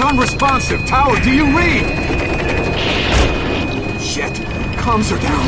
unresponsive. Tower, do you read? Shit. Comms are down.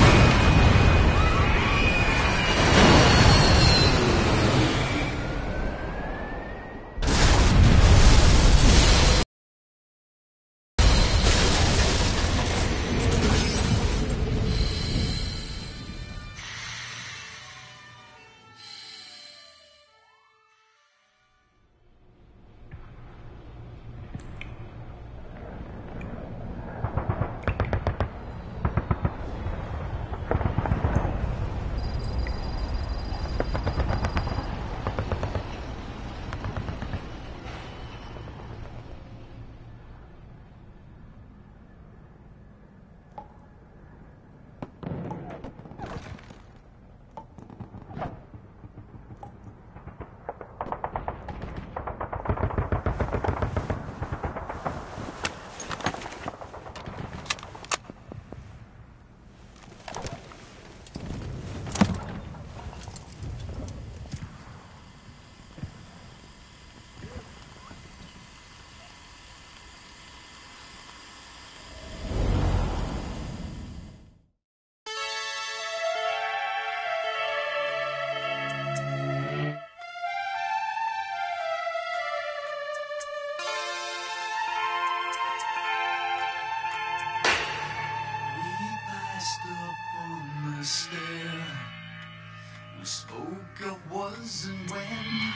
We spoke of was and when,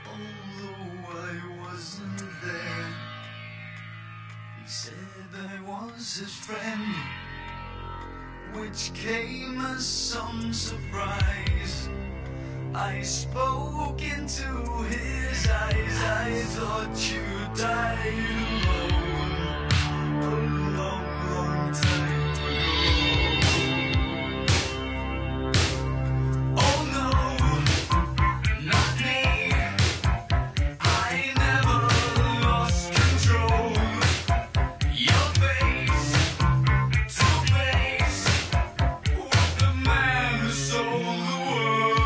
although I wasn't there. He said I was his friend, which came as some surprise. I spoke into his eyes. I thought you died alone a long, long time ago. Oh no, not me. I never lost control. Your face to face with the man who sold the world.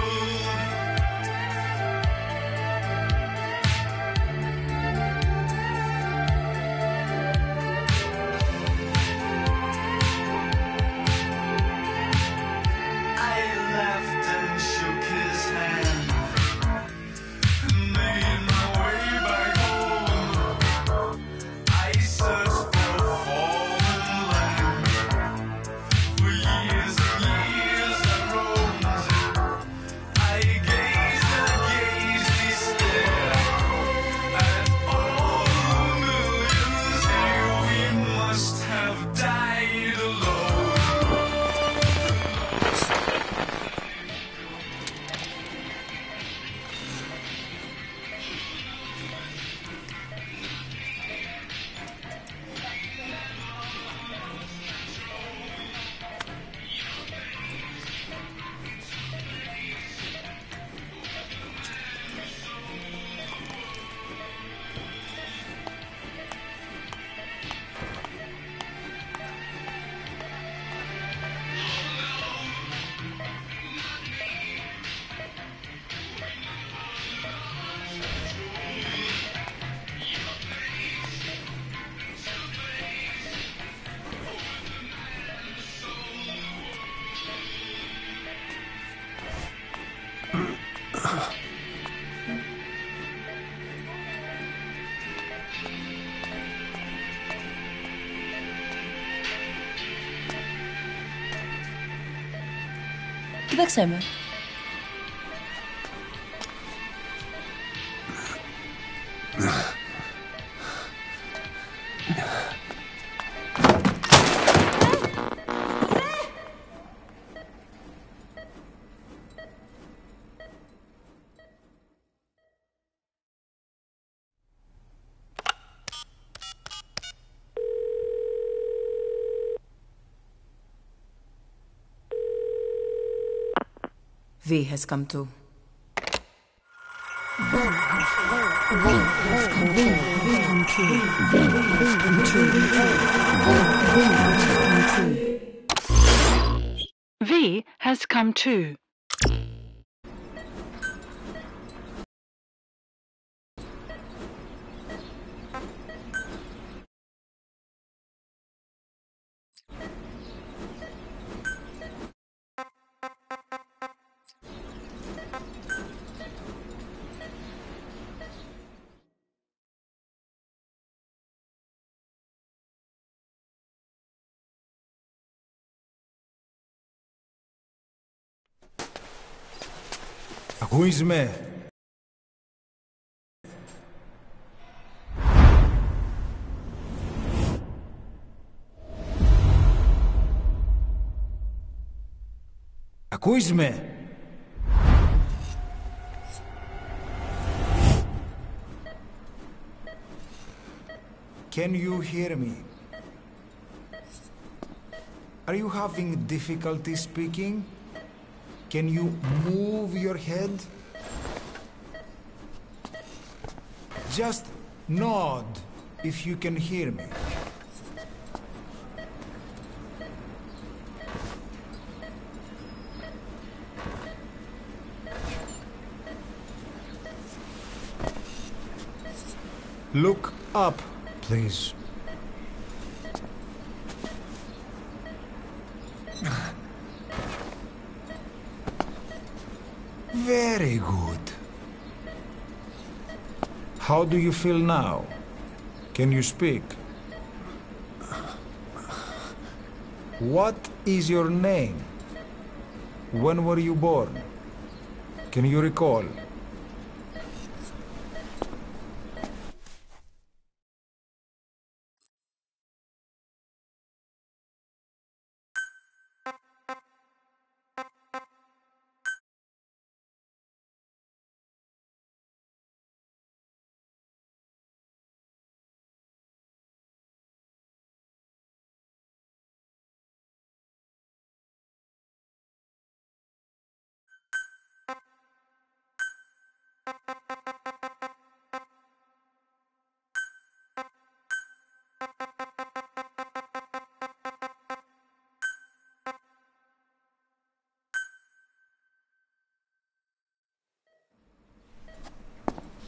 Kdo chcemy? V has come to. V has come too. Ακούεις με? Ακούεις με? Can you hear me? Are you having difficulty speaking? Can you move your head? Just nod if you can hear me. Look up, please. Very good. How do you feel now? Can you speak? What is your name? When were you born? Can you recall?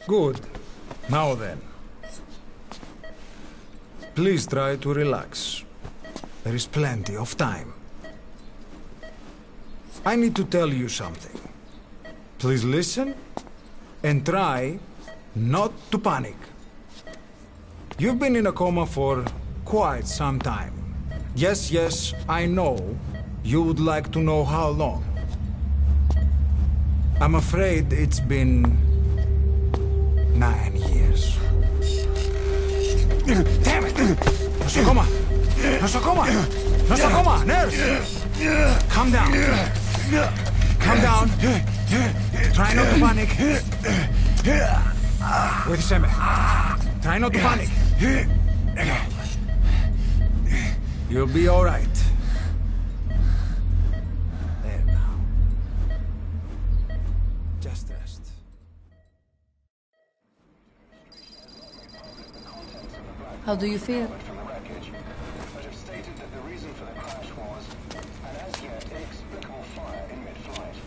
Good. Now then. Please try to relax. There is plenty of time. I need to tell you something. Please listen and try not to panic. You've been in a coma for quite some time. Yes, I know you would like to know how long. I'm afraid it's been 9 years. Damn it! Nosocoma! Nosocoma! Nosocoma! Nurse! Calm down. Calm down. Try not to panic. Βοήθησέ με. Try not to panic. You'll be all right. There now. Just rest. How do you feel? From the wreckage, but have stated that the reason for the crash was an as yet inexplicable fire in mid-flight.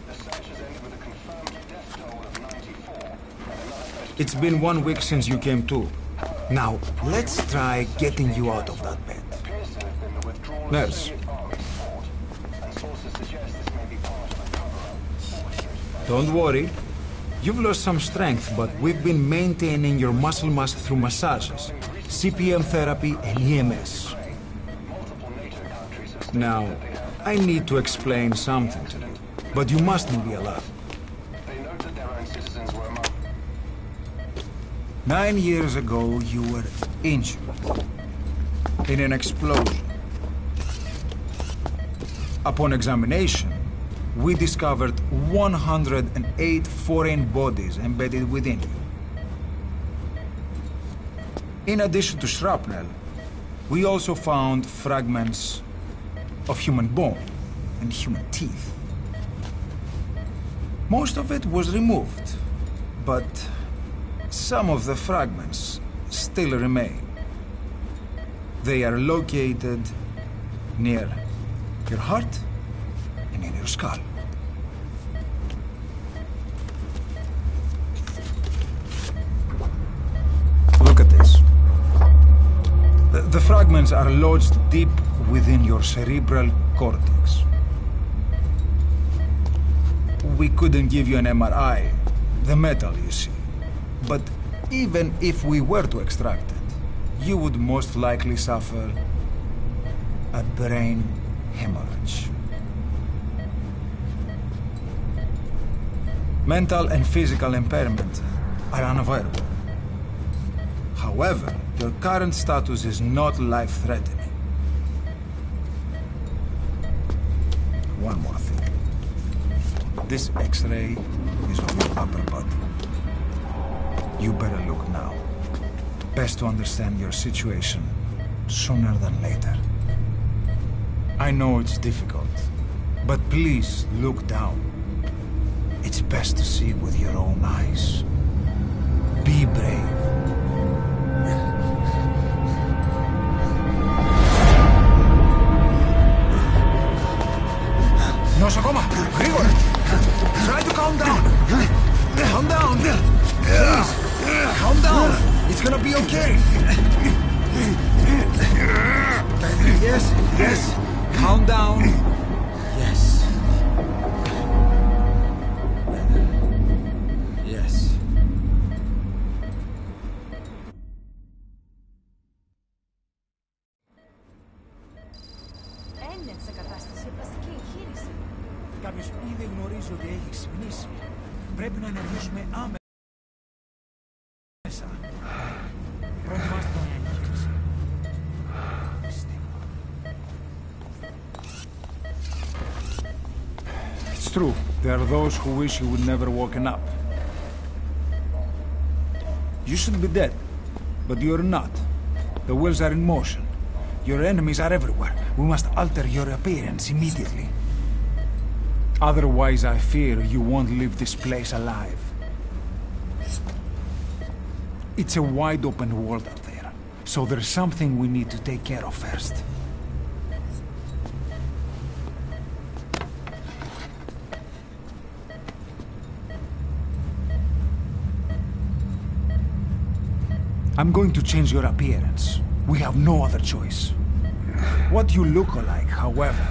The search has ended with a confirmed death toll of 94 and another It's been 1 week since you came to. Now, let's try getting you out of that bed. appears to have been the withdrawal of Nurse. Soviet army support, and sources suggest this may be part of a cover-up. Don't worry. You've lost some strength, but we've been maintaining your muscle mass through massages, CPM therapy, and EMS. Multiple NATO countries have Now, I need to explain something to you, but you mustn't be alarmed. they note that their own citizens were among 9 years ago, you were injured in an explosion. Upon examination, we discovered 108 foreign bodies embedded within you. In addition to shrapnel, we also found fragments of human bone and human teeth. Most of it was removed, but some of the fragments still remain. They are located near your heart and in your skull. Look at this. The fragments are lodged deep within your cerebral cortex. We couldn't give you an MRI, the metal, you see. But even if we were to extract it, you would most likely suffer a brain hemorrhage. Mental and physical impairment are unavoidable. However, your current status is not life-threatening. One more thing. This X-ray is of your upper body. You better look now. Best to understand your situation sooner than later. I know it's difficult, but please look down. It's best to see with your own eyes. Be brave. Νοσοκόμα, γρήγορα! Try to calm down! Calm down! Please! Calm down! It's gonna be okay! Yes, yes! Calm down! Yes. Yes. Είναι σε κατάσταση πλαστική εγχείρηση. Κάποιος ήδη γνωρίζει ότι έχει ξυπνήσει. Πρέπει να ενεργήσουμε άμεσα. Προετοιμάστε τον εγχείρηση. It's true. There are those who wish you would never woken up. You should be dead, but you're not. The wheels are in motion. Your enemies are everywhere. We must alter your appearance immediately. Otherwise, I fear you won't leave this place alive. It's a wide open world out there, so there's something we need to take care of first. I'm going to change your appearance. We have no other choice. What you look like, however,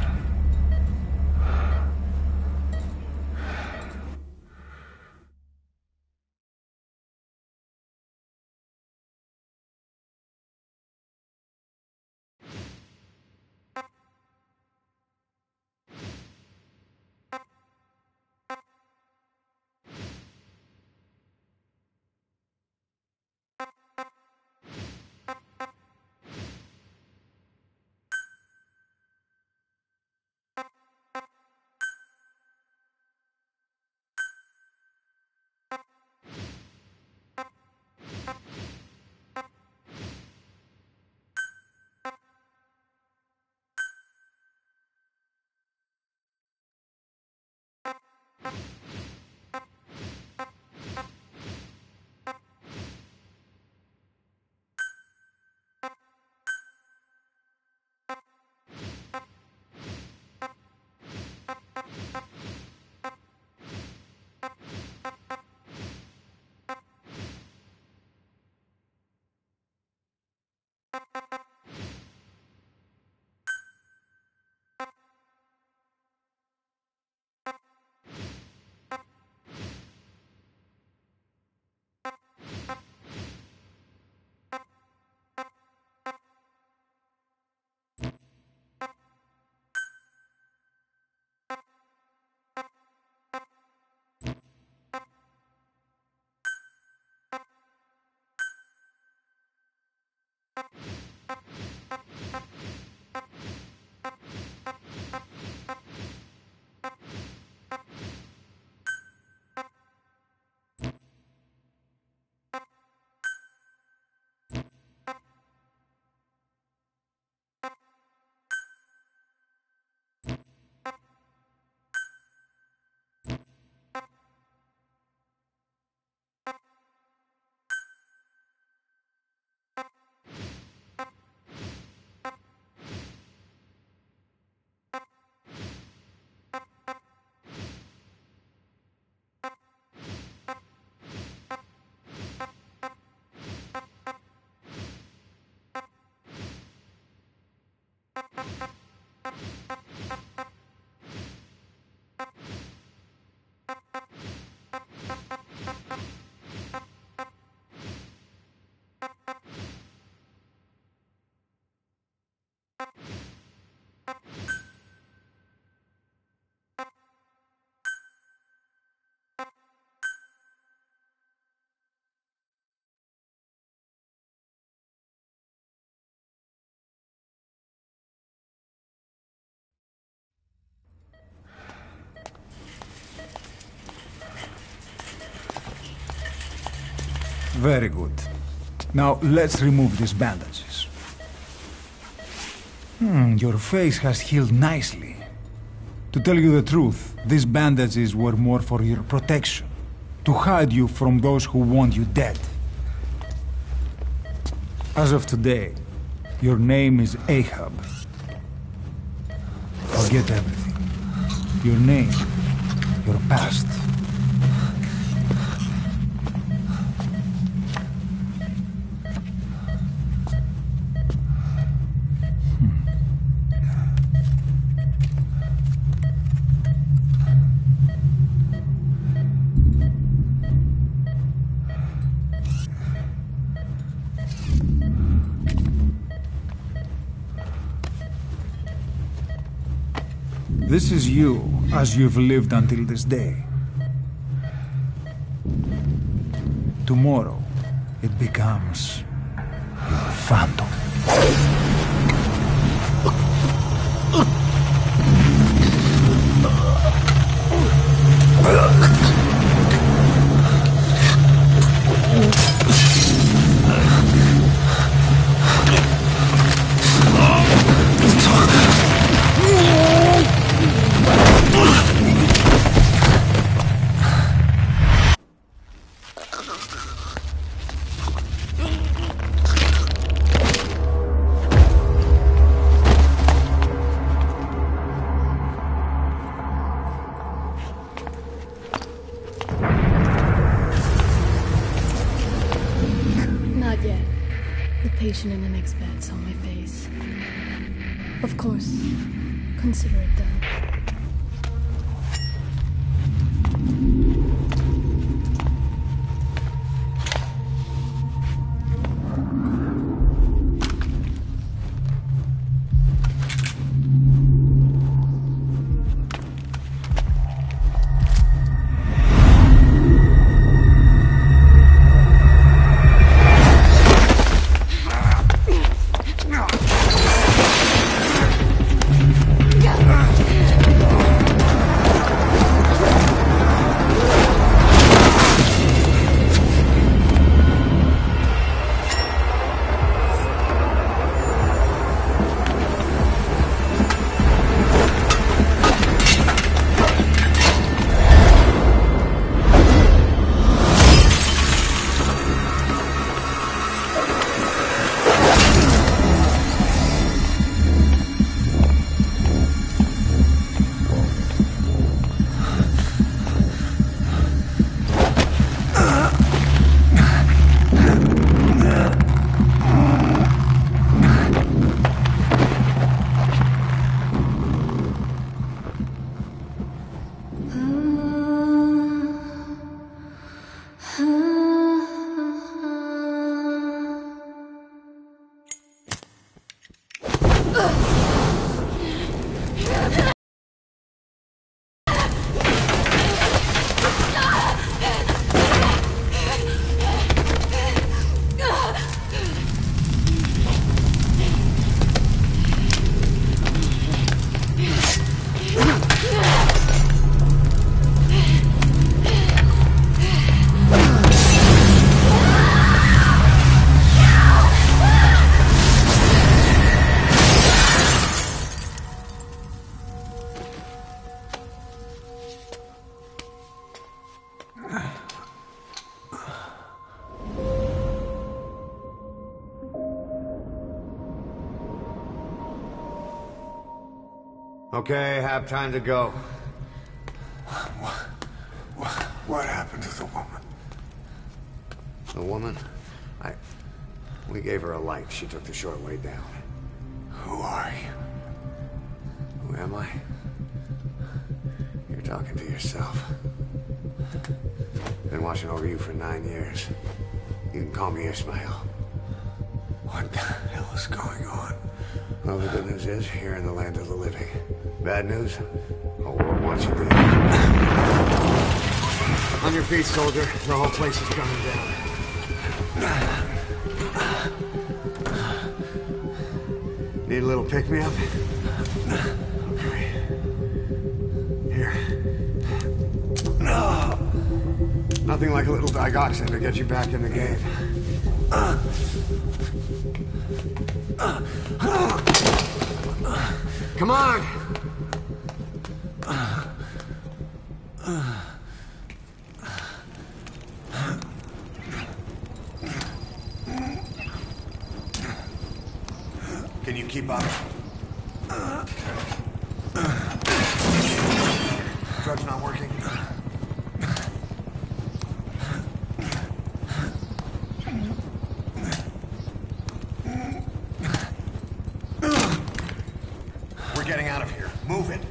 Very good. Now, let's remove these bandages. Your face has healed nicely. To tell you the truth, these bandages were more for your protection. To hide you from those who want you dead. As of today, your name is Ahab. Forget everything. Your name, your past. This is you, as you've lived until this day. Tomorrow, it becomes your phantom. Not yet. The patient in the next bed saw my face. Of course. Consider it done. Okay, have time to go. What happened to the woman? The woman? We gave her a light. She took the short way down. Who are you? Who am I? You're talking to yourself. Been watching over you for 9 years. You can call me Ismail. What the hell is going on? Well, the good news is, you're in the land of the living. Bad news? Whole world wants you dead. On your feet, soldier. The whole place is coming down. Need a little pick-me-up? Okay. Here. Nothing Nothing like a little digoxin to get you back in the game. Come on! Can you keep up? Drug's not working. We're getting out of here. Move it.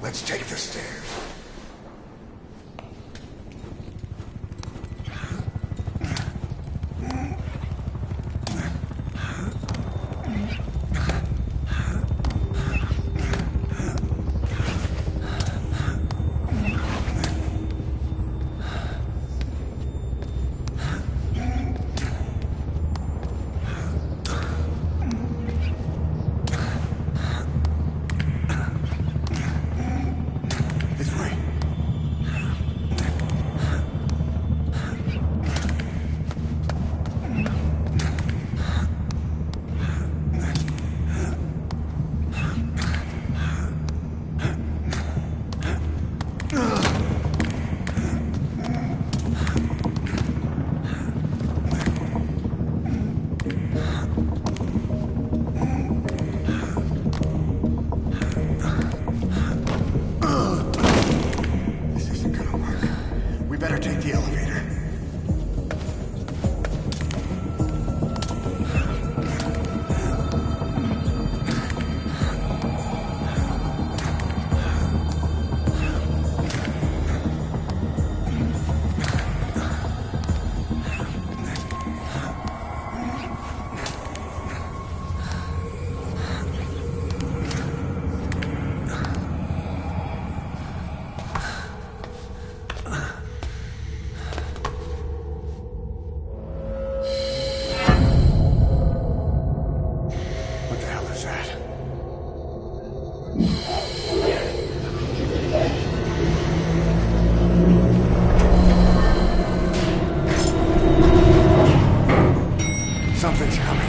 Let's take the stairs. This way. This isn't gonna work. We better take the elevator. What the hell is that? Something's coming.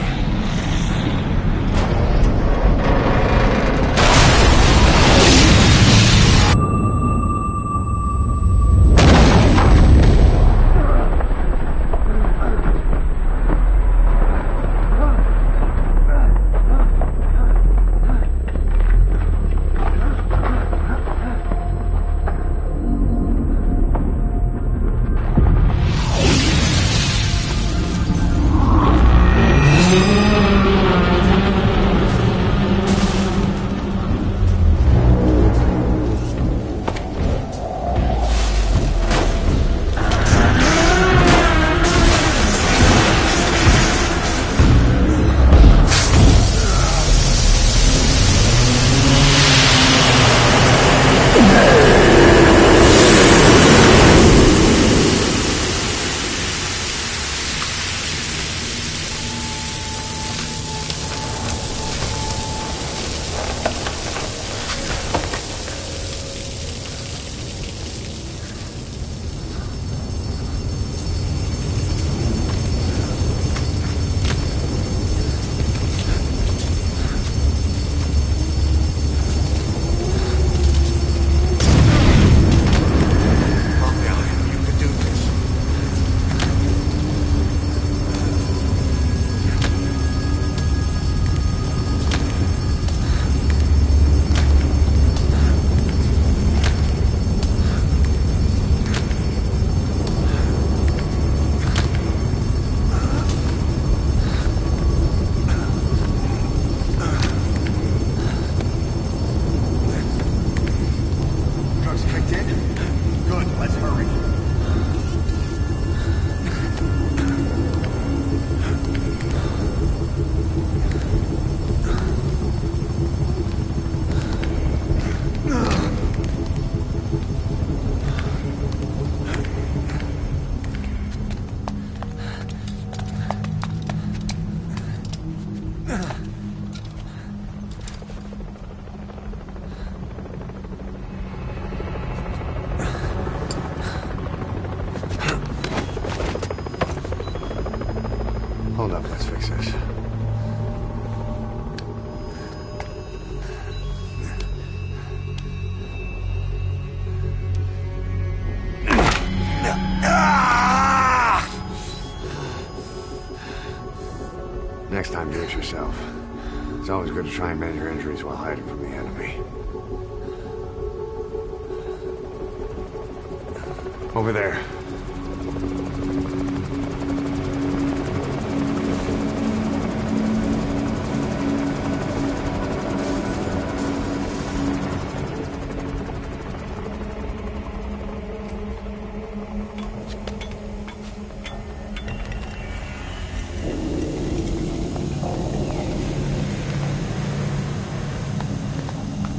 Hold up, let's fix this. Next time, do it yourself. It's always good to try and mend your injuries while hiding from the enemy. Over there.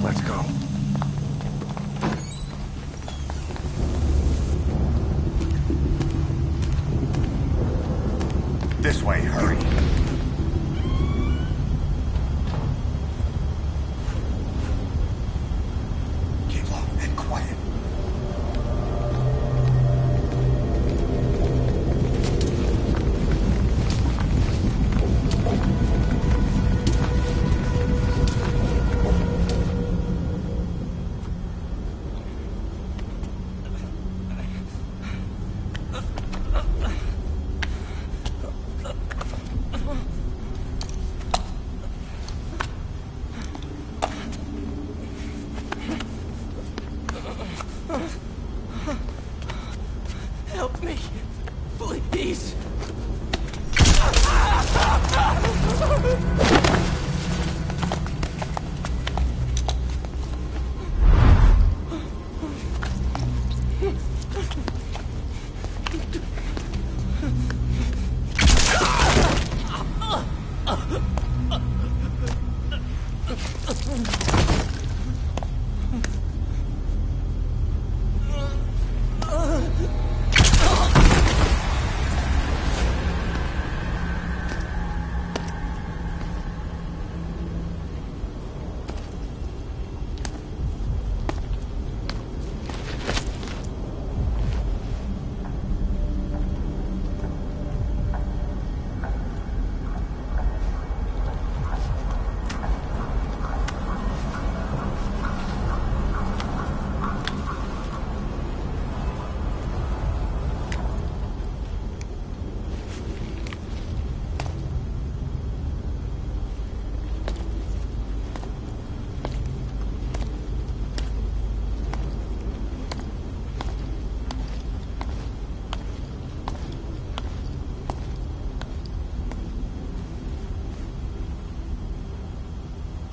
Let's go. This way, hurry. Keep low and quiet. Help me, please.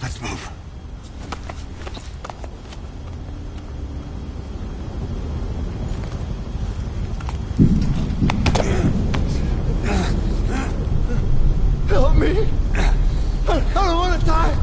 Let's move. Help me! I don't want to die!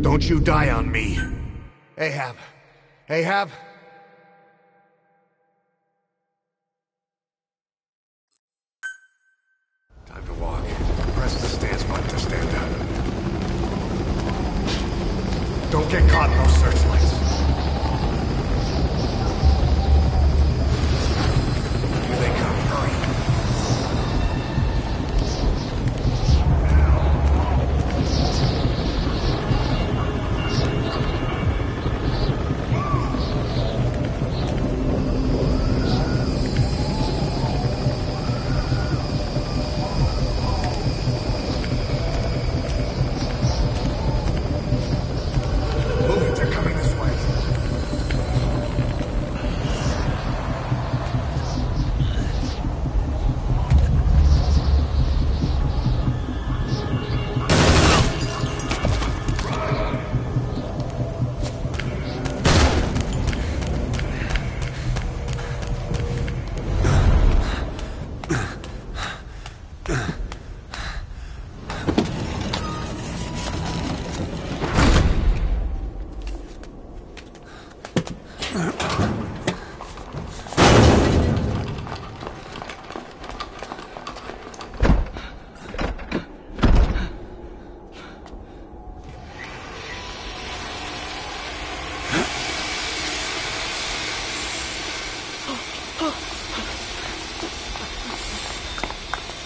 Don't you die on me. Ahab. Ahab? Time to walk. Press the stance button to stand up. Don't get caught in those searchlights.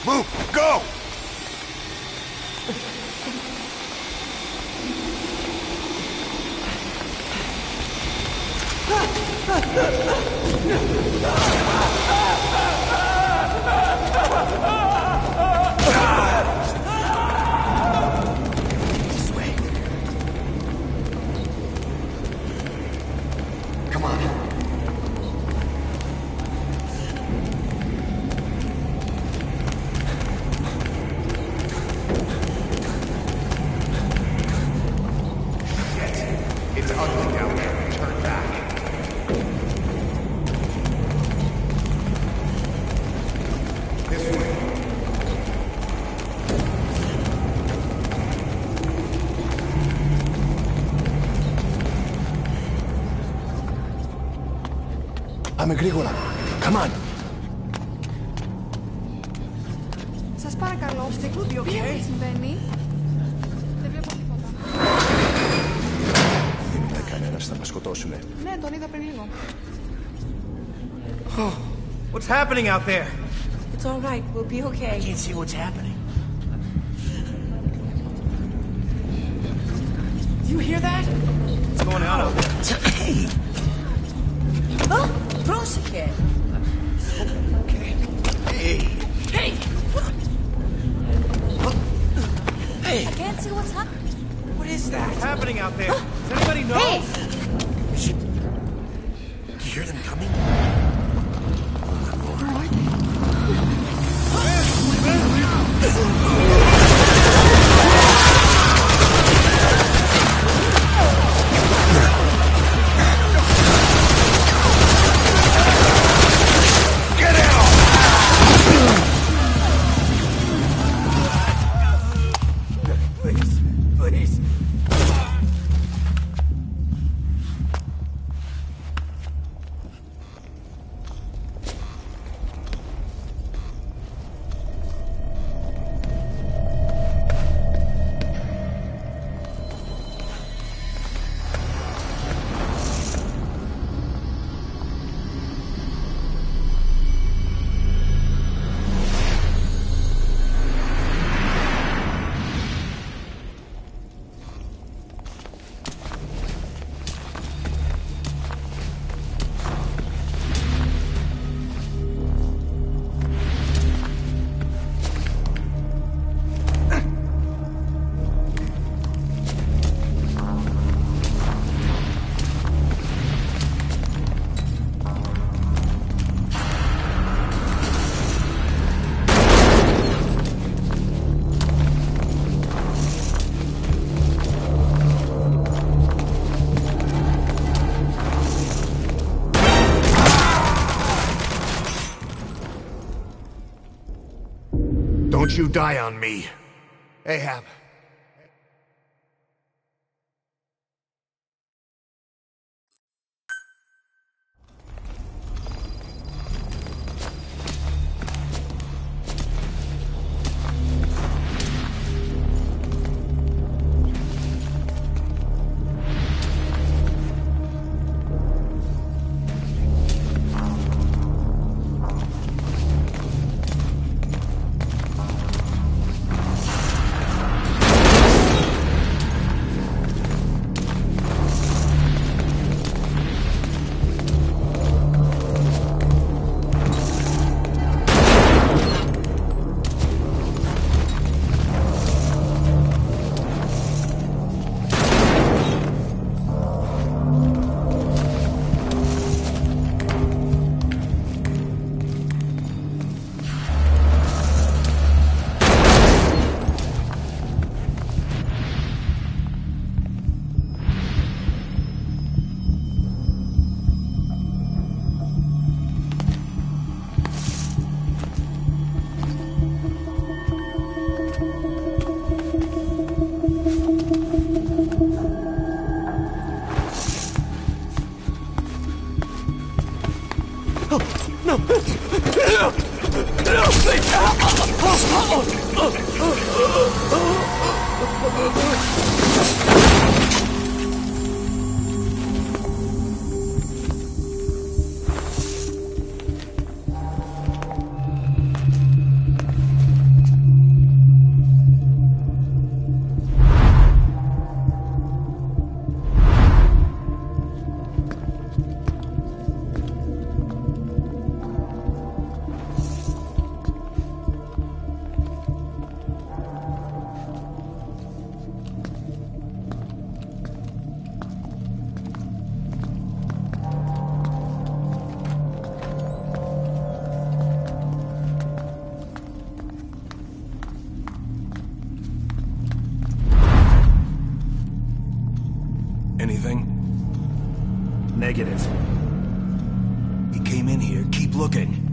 Move! Go! This way. Come on. It's ugly down there. Turn back. This way. Πάμε γρήγορα. Come on. Σας παρακαλώ, You τι okay? συμβαίνει? Δεν βλέπω τίποτα. Δεν ήταν κανένας, θα μας σκοτώσουνε. Ναι, τον είδα πριν λίγο. What's happening out there? It's all right. We'll be okay. I can't see what's happening. Do you hear that? What's going on out there? Hey! Oh, Prosecut. Okay. Hey! Hey! Hey! I can't see what's happening. What is that? What's happening out there? Does anybody know? Hey! Do you hear them coming? Please, please. Don't you die on me. Ahab. Negative. He came in here. Keep looking.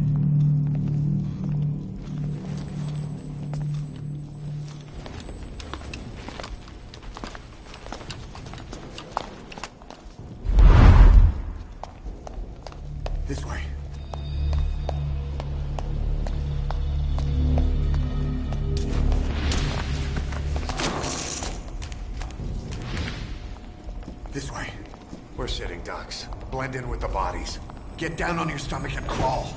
This way. This way. We're sitting ducks. Blend in with the bodies. Get down on your stomach and crawl.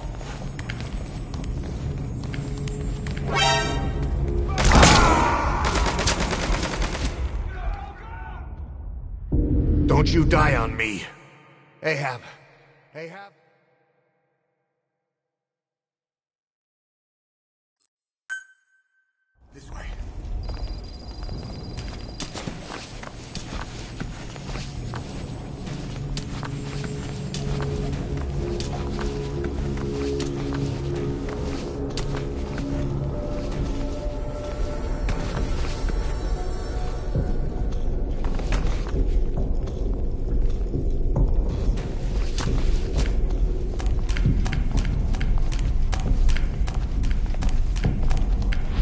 Don't you die on me. Ahab. Ahab? This way.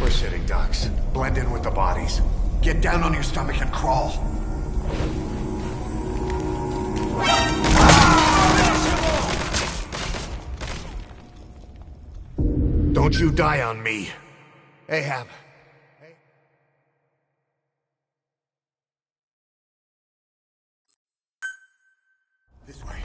We're sitting ducks. Blend in with the bodies. Get down on your stomach and crawl. Don't you die on me. Ahab. This way.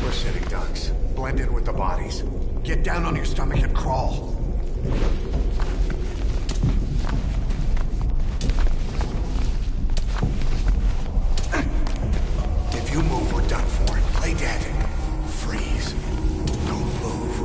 We're sitting ducks. Blend in with the bodies. Get down on your stomach and crawl. If you move, we're done for. Play dead. Freeze. Don't move.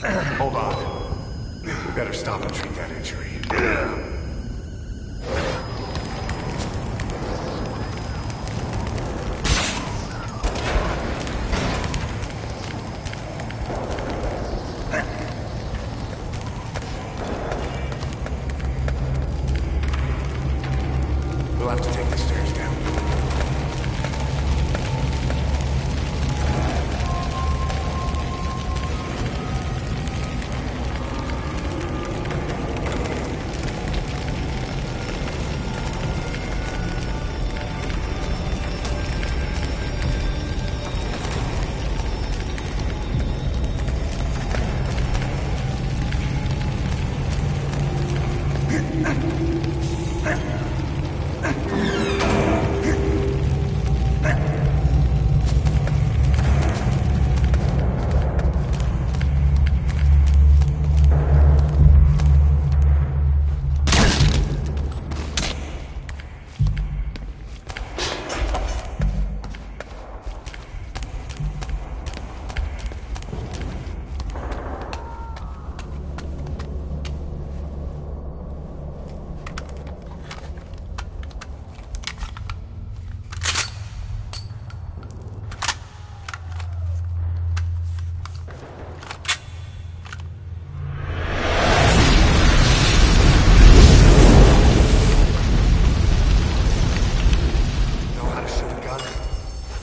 Hold on. We better stop and treat that injury. We'll have to take the stairs down.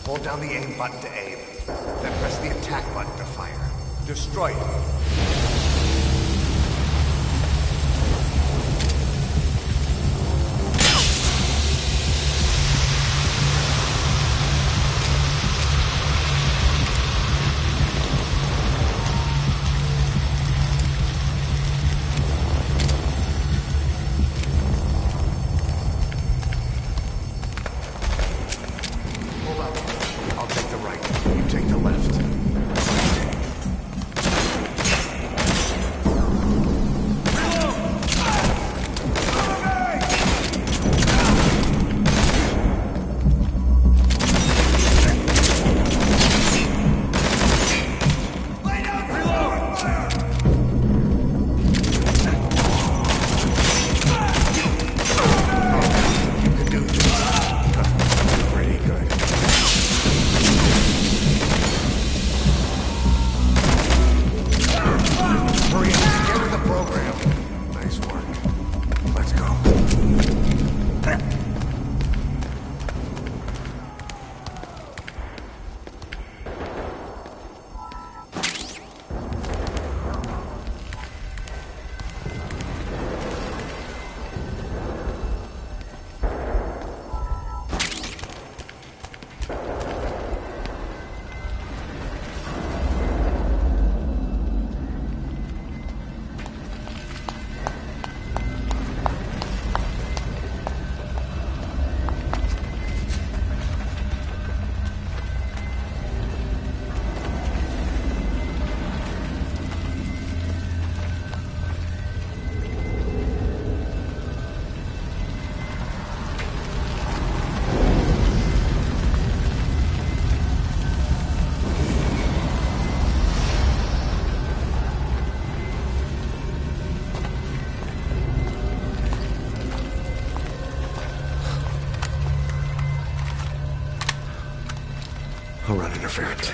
Hold down the aim button to aim. Then press the attack button to fire. Destroy it. I'll take the right. You take the left. I'll run interference.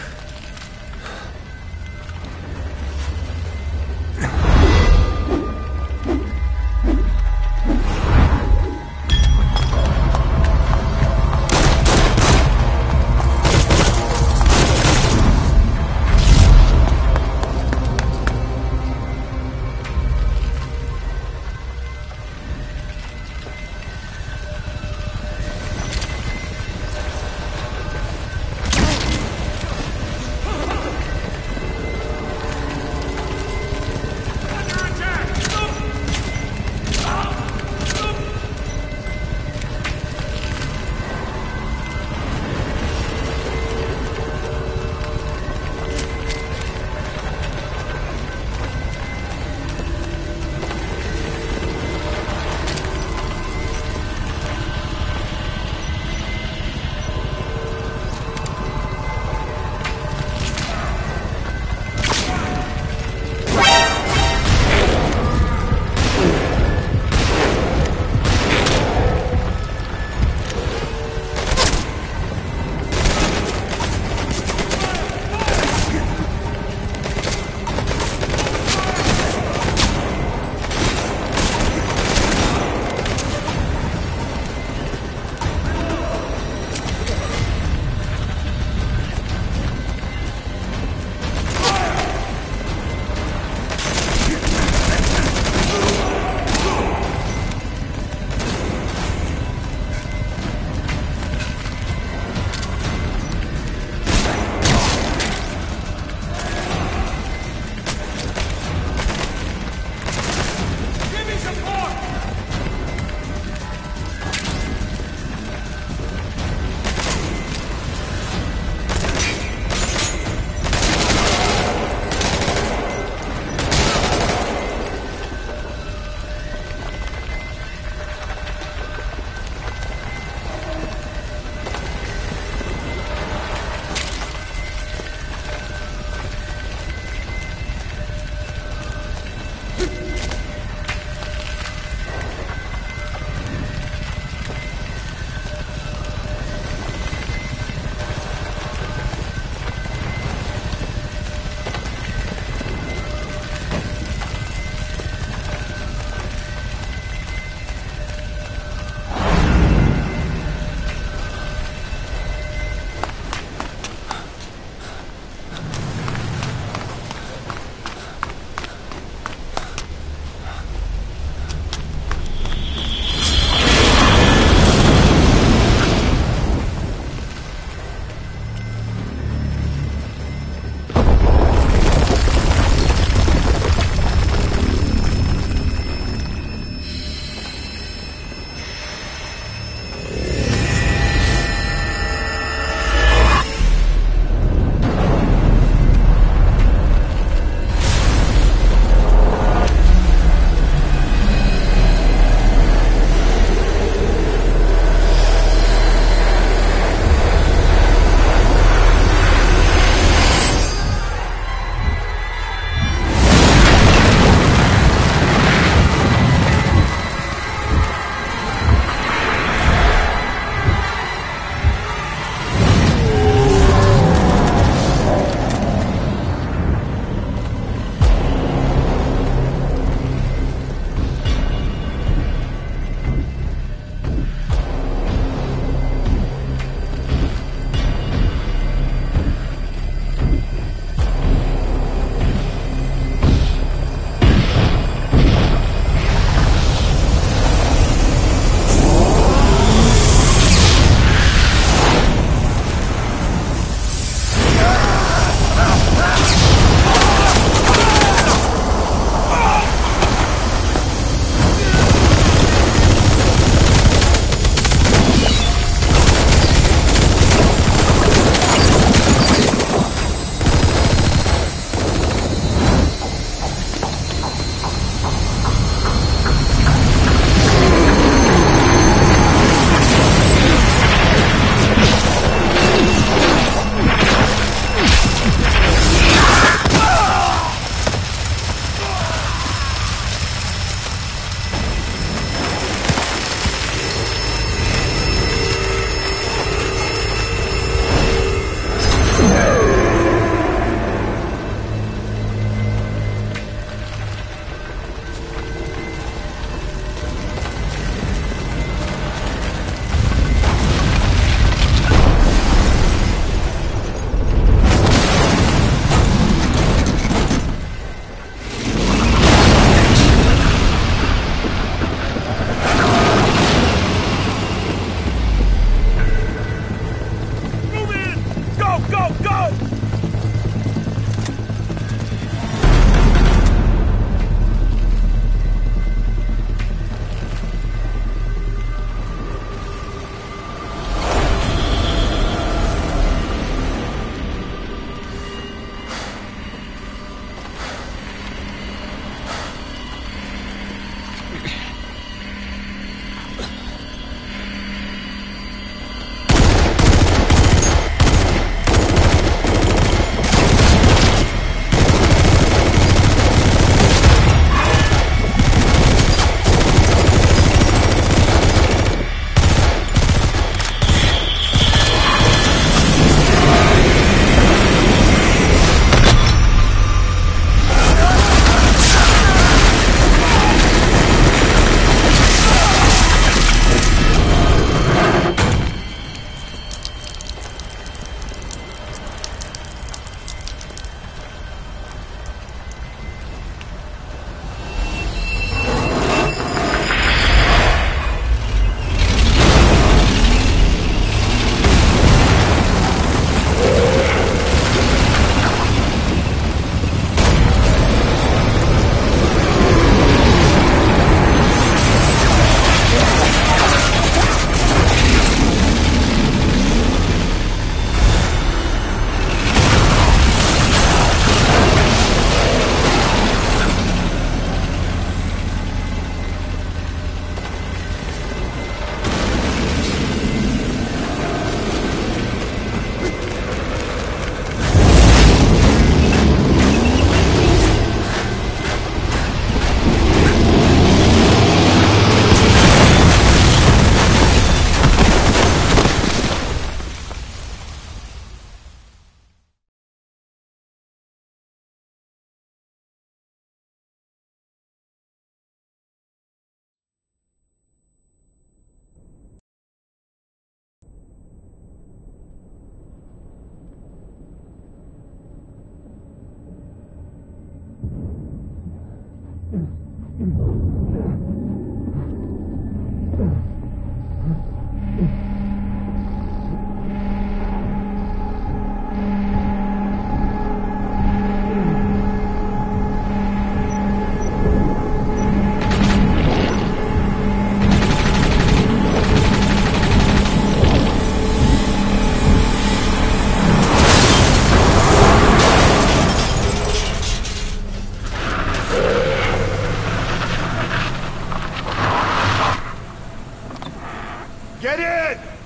Get in!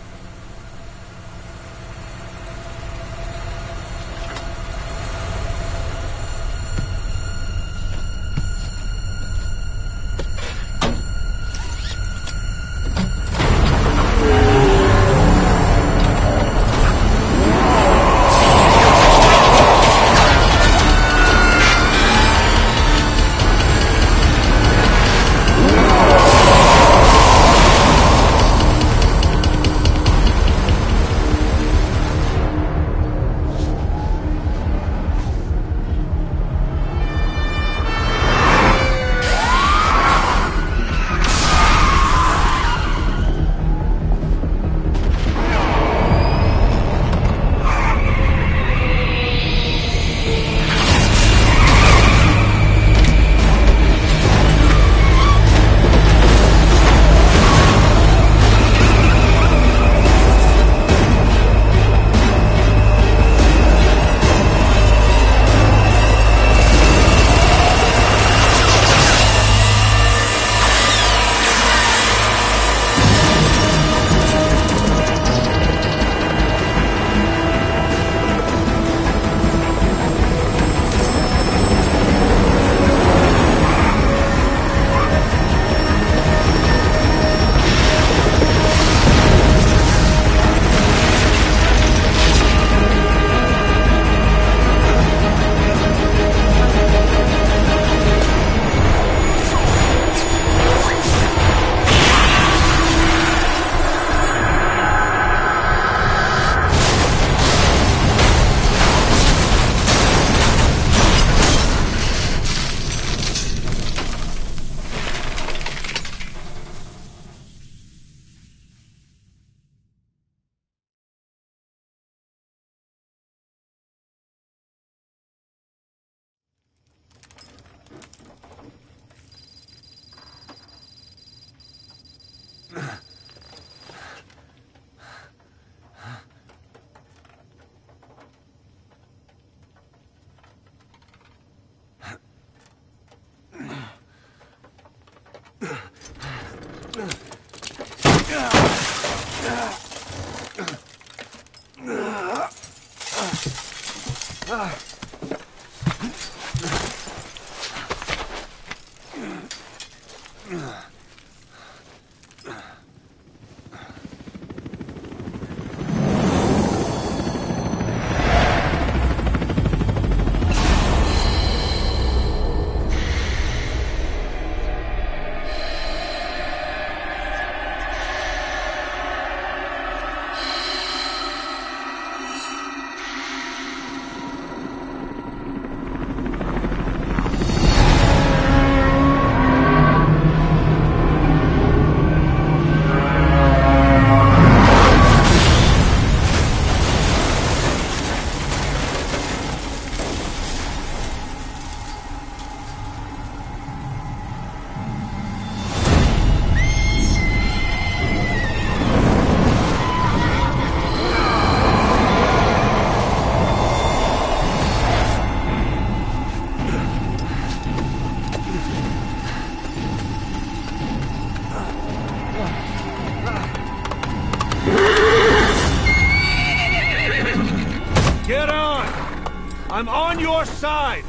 I'm on your side!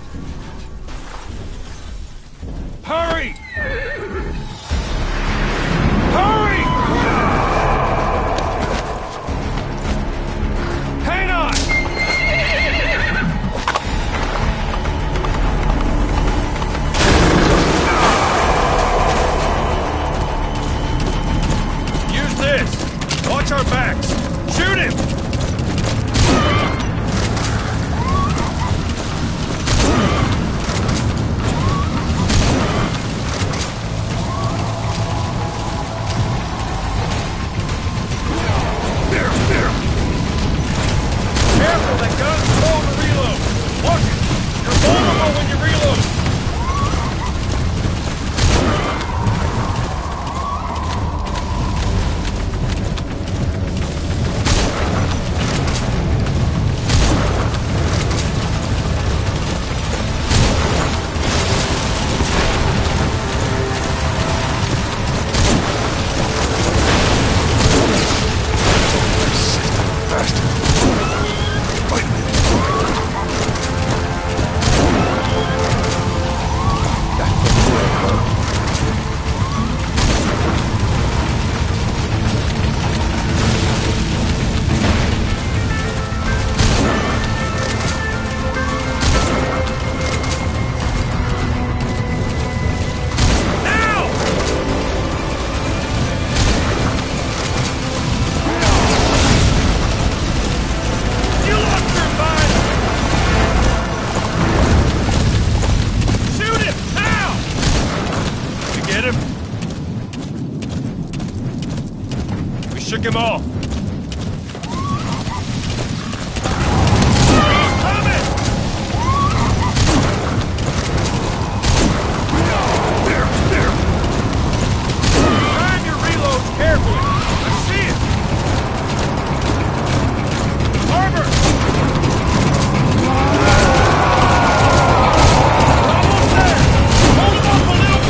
Hurry! Hurry! Hang on! Use this! Watch our backs! Shoot him! him off! Time your reloads carefully! I see it! Armor! Almost there! Hold him up a little!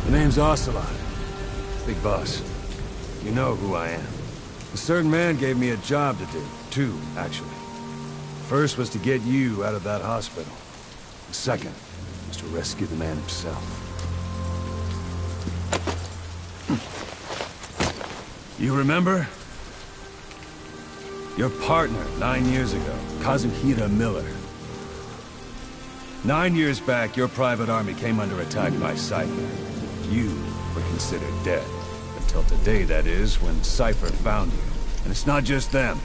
The name's Ocelot. Big boss. You know who I am. A certain man gave me a job to do. Two, actually. First was to get you out of that hospital. The second was to rescue the man himself. You remember? Your partner 9 years ago, Kazuhira Miller. 9 years back, your private army came under attack by Cypher. You were considered dead. Until today, that is, when Cypher found you. And it's not just them.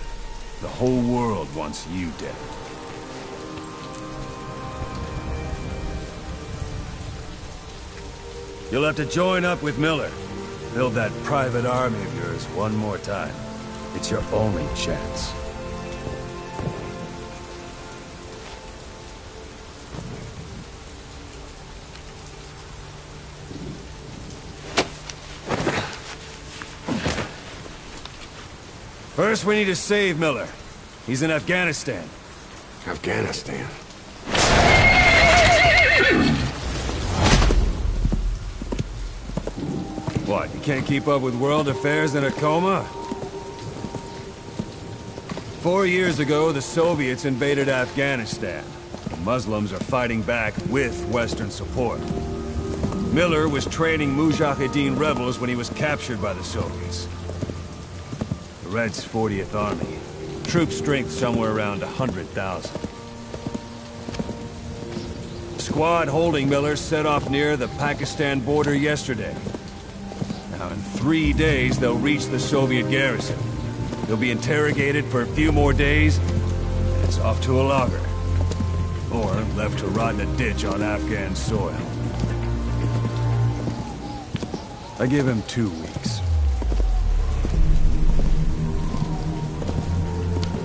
The whole world wants you dead. You'll have to join up with Miller. Build that private army of yours one more time. It's your only chance. First, we need to save Miller. He's in Afghanistan. Afghanistan? What, you can't keep up with world affairs in a coma? 4 years ago, the Soviets invaded Afghanistan. The Muslims are fighting back with Western support. Miller was training Mujahideen rebels when he was captured by the Soviets. The Reds' 40th Army. Troop strength somewhere around 100,000. The squad holding Miller set off near the Pakistan border yesterday. Now, in 3 days, they'll reach the Soviet garrison. They'll be interrogated for a few more days, and it's off to a lager. Or left to rot in a ditch on Afghan soil. I give him 2 weeks.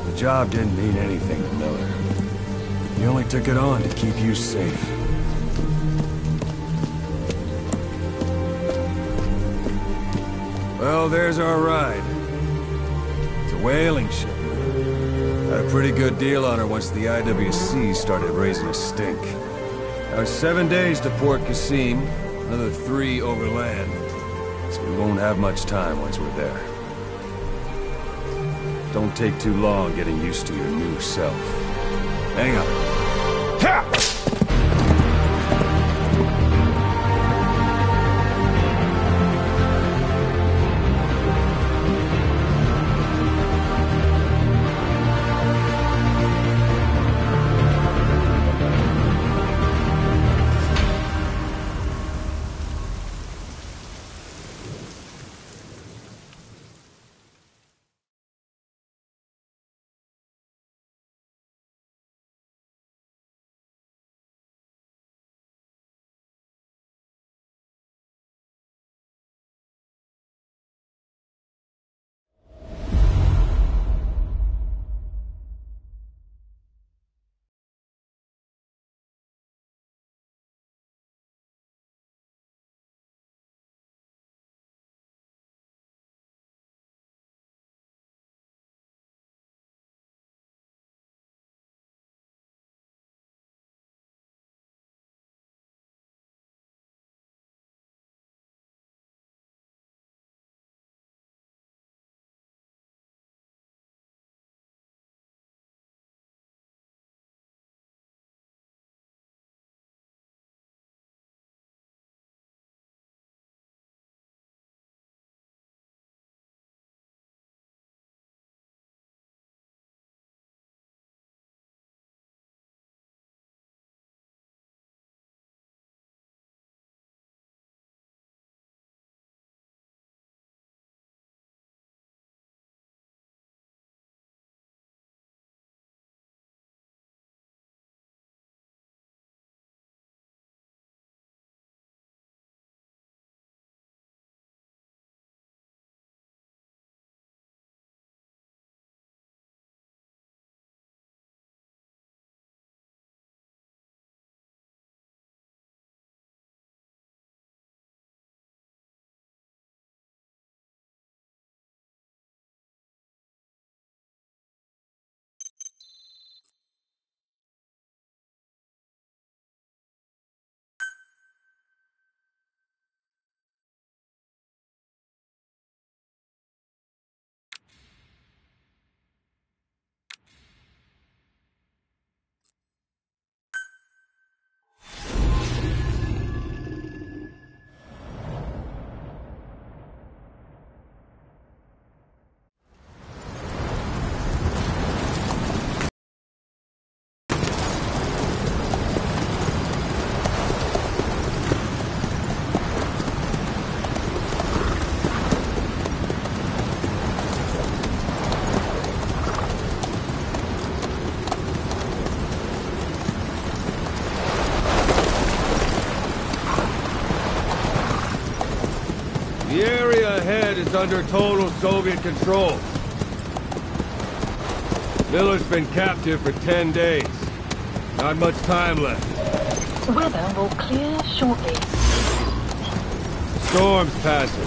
The job didn't mean anything to Miller. He only took it on to keep you safe. Well, there's our ride. It's a whaling ship. Had a pretty good deal on her once the IWC started raising a stink. Now 7 days to Port Qasim, another 3 overland. So we won't have much time once we're there. Don't take too long getting used to your new self. Hang on. Ha! The area ahead is under total Soviet control. Miller's been captive for 10 days. Not much time left. The weather will clear shortly. Storm's passing.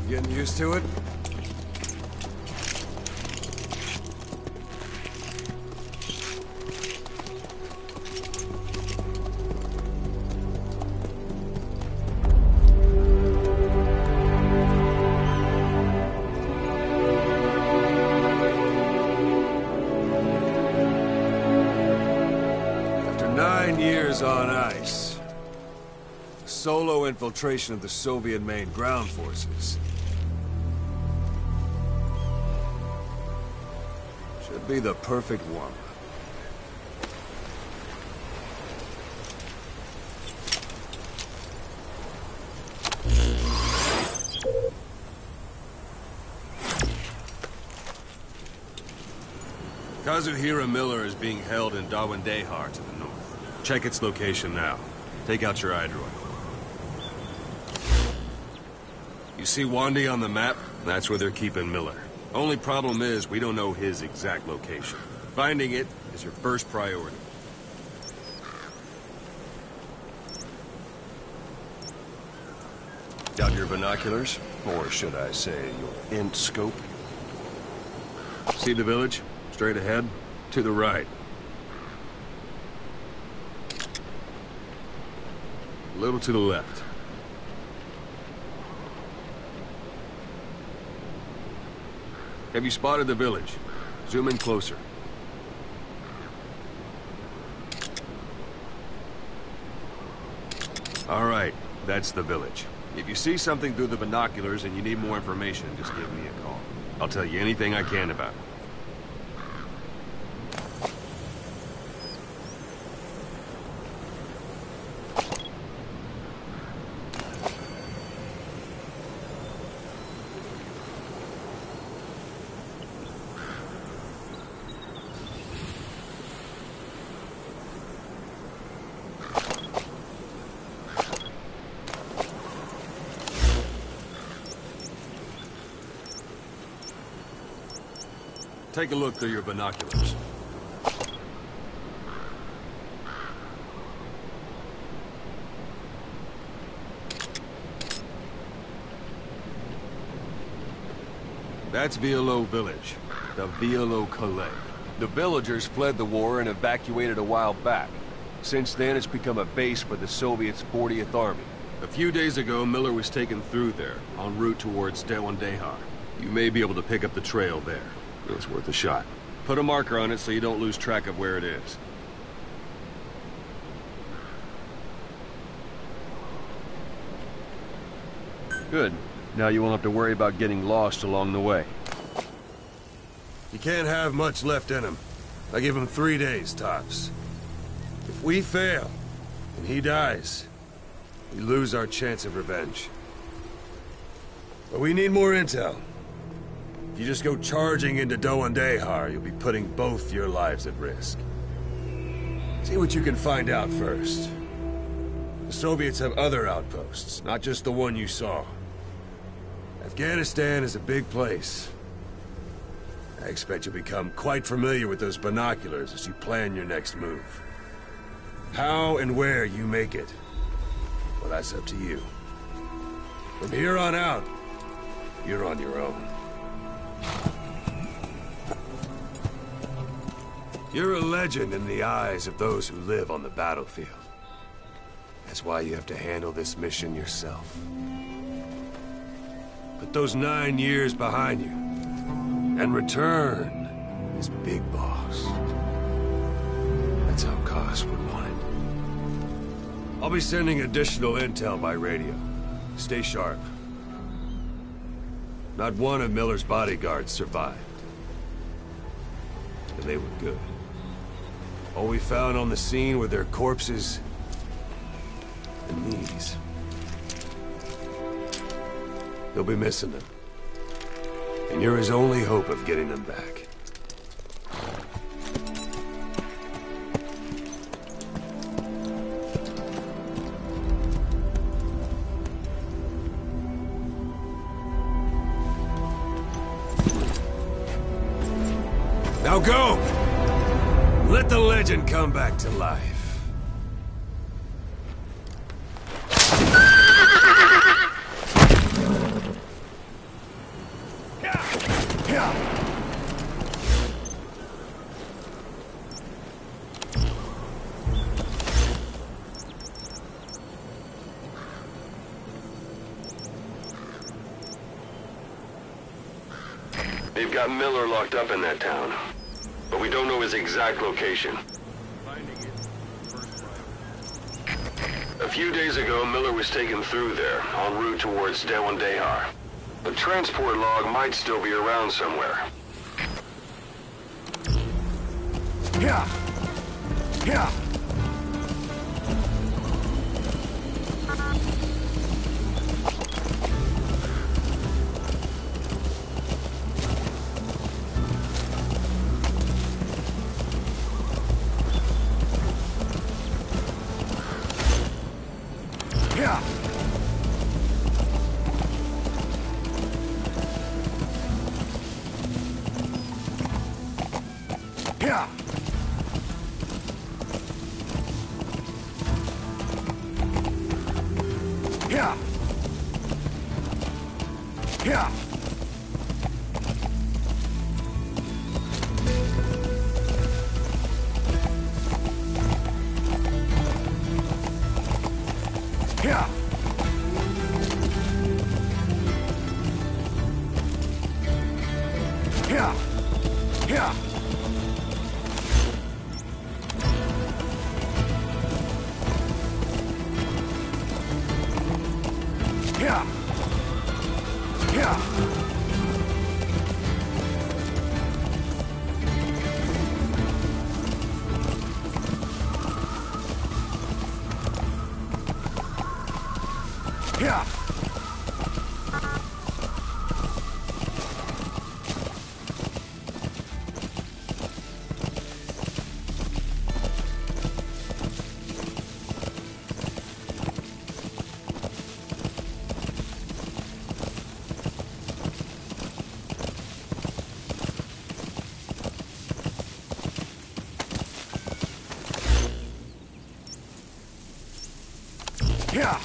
Getting used to it? After 9 years on ice, solo infiltration of the Soviet main ground forces should be the perfect warm-up. Kazuhira Miller is being held in Dawandehar to the north. Check its location now. Take out your iDroid. You see Wandy on the map? That's where they're keeping Miller. Only problem is, we don't know his exact location. Finding it is your first priority. Got your binoculars? Or should I say, your int scope? See the village? Straight ahead? To the right. A little to the left. Have you spotted the village? Zoom in closer. All right, that's the village. If you see something through the binoculars and you need more information, just give me a call. I'll tell you anything I can about it. Take a look through your binoculars. That's Violo Village, the Violo Calais. The villagers fled the war and evacuated a while back. Since then, it's become a base for the Soviets' 40th Army. A few days ago, Miller was taken through there, en route towards Dawandehar. You may be able to pick up the trail there. It's worth a shot. Put a marker on it so you don't lose track of where it is. Good. Now you won't have to worry about getting lost along the way. You can't have much left in him. I give him 3 days, tops. If we fail, and he dies, we lose our chance of revenge. But we need more intel. If you just go charging into Dawandehar, you'll be putting both your lives at risk. See what you can find out first. The Soviets have other outposts, not just the one you saw. Afghanistan is a big place. I expect you'll become quite familiar with those binoculars as you plan your next move. How and where you make it, well, that's up to you. From here on out, you're on your own. You're a legend in the eyes of those who live on the battlefield. That's why you have to handle this mission yourself. Put those 9 years behind you, and return as Big Boss. That's how Koss would want it. I'll be sending additional intel by radio. Stay sharp. Not one of Miller's bodyguards survived. And they were good. All we found on the scene were their corpses and knees. He'll be missing them. And you're his only hope of getting them back. Now go! Let the legend come back to life. They've got Miller locked up in that town, but we don't know his exact location. A few days ago, Miller was taken through there, en route towards Dawandehar. The transport log might still be around somewhere. Yeah. Yeah. Here! Here! Here! Here! Here! Here! Here! Here!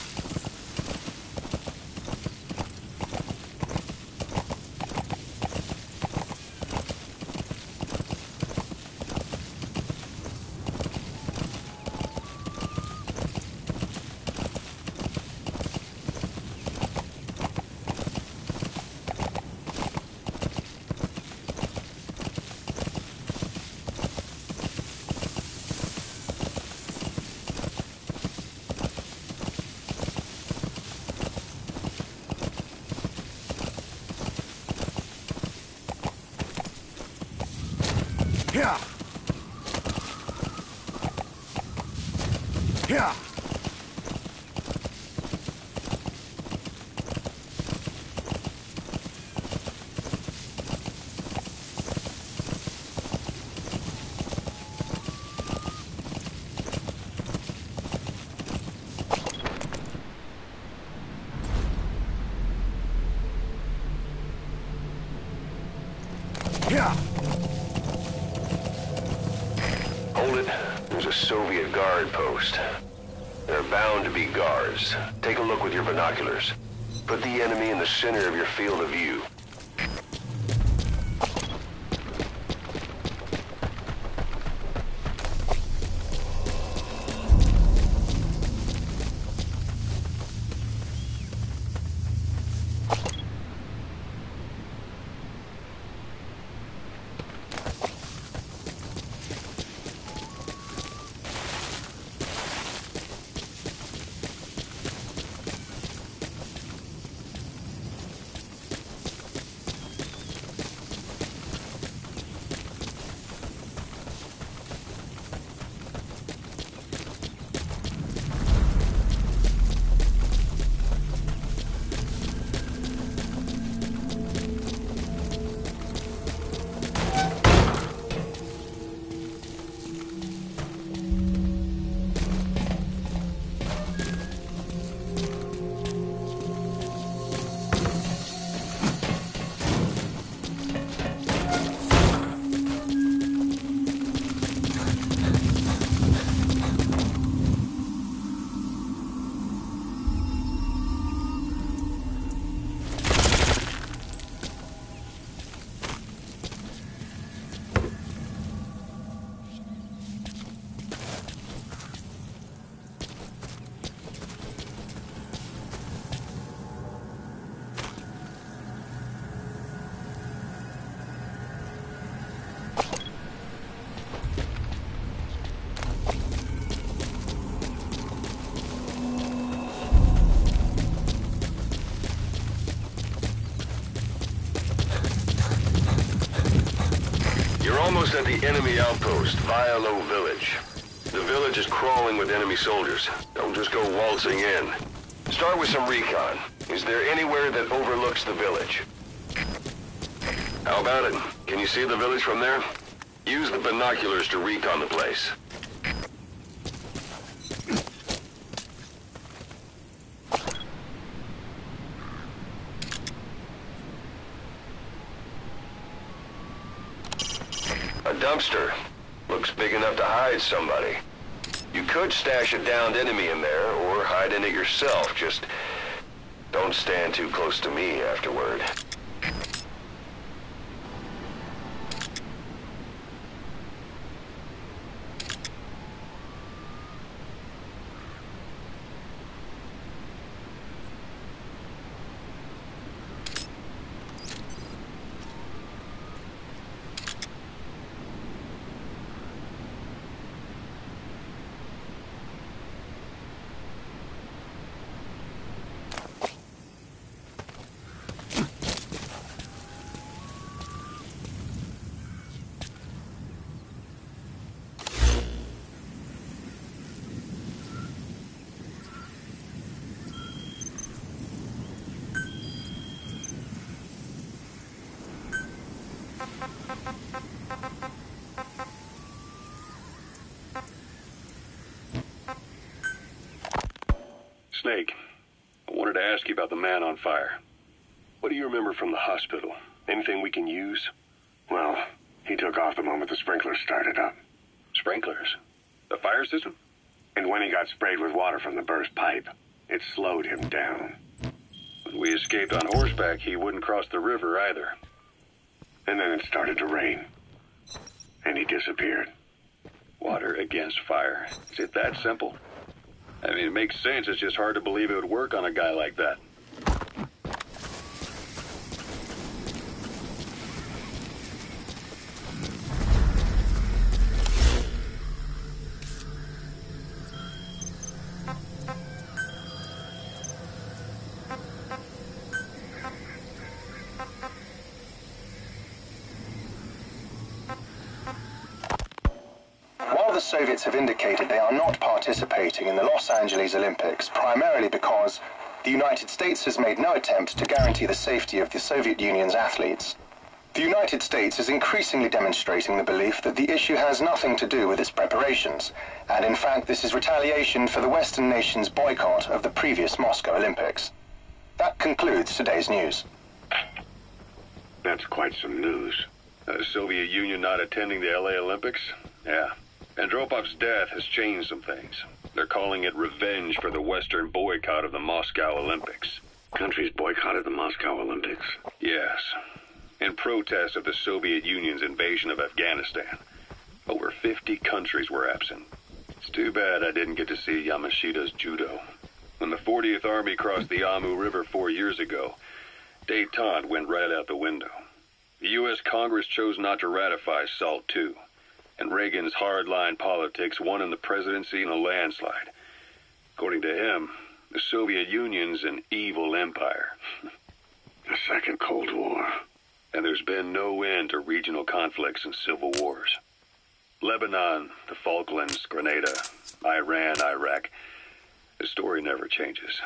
Here! Here! Here! Hold it. There's a Soviet guard post. There are bound to be guards. Take a look with your binoculars. Put the enemy in the center of your field of view. Almost at the enemy outpost, Vialo Village. The village is crawling with enemy soldiers. Don't just go waltzing in. Start with some recon. Is there anywhere that overlooks the village? How about it? Can you see the village from there? Use the binoculars to recon the place. A dumpster. Looks big enough to hide somebody. You could stash a downed enemy in there, or hide in it yourself. Just Don't stand too close to me afterward. Snake, I wanted to ask you about the man on fire. What do you remember from the hospital? Anything we can use? Well, he took off the moment the sprinklers started up. Sprinklers? The fire system? And when he got sprayed with water from the burst pipe, it slowed him down. When we escaped on horseback, he wouldn't cross the river either. And then it started to rain. And he disappeared. Water against fire. Is it that simple? I mean, it makes sense. It's just hard to believe it would work on a guy like that. The Soviets have indicated they are not participating in the Los Angeles Olympics, primarily because the United States has made no attempt to guarantee the safety of the Soviet Union's athletes. The United States is increasingly demonstrating the belief that the issue has nothing to do with its preparations, and in fact this is retaliation for the Western nations' boycott of the previous Moscow Olympics. That concludes today's news. That's quite some news. The Soviet Union not attending the LA Olympics? Yeah. Andropov's death has changed some things. They're calling it revenge for the Western boycott of the Moscow Olympics. Countries boycotted the Moscow Olympics? Yes. In protest of the Soviet Union's invasion of Afghanistan. Over 50 countries were absent. It's too bad I didn't get to see Yamashita's judo. When the 40th Army crossed the Amu River 4 years ago, détente went right out the window. The U.S. Congress chose not to ratify SALT II. And Reagan's hardline politics won him the presidency in a landslide. According to him, the Soviet Union's an evil empire. The Second Cold War. And there's been no end to regional conflicts and civil wars. Lebanon, the Falklands, Grenada, Iran, Iraq. The story never changes.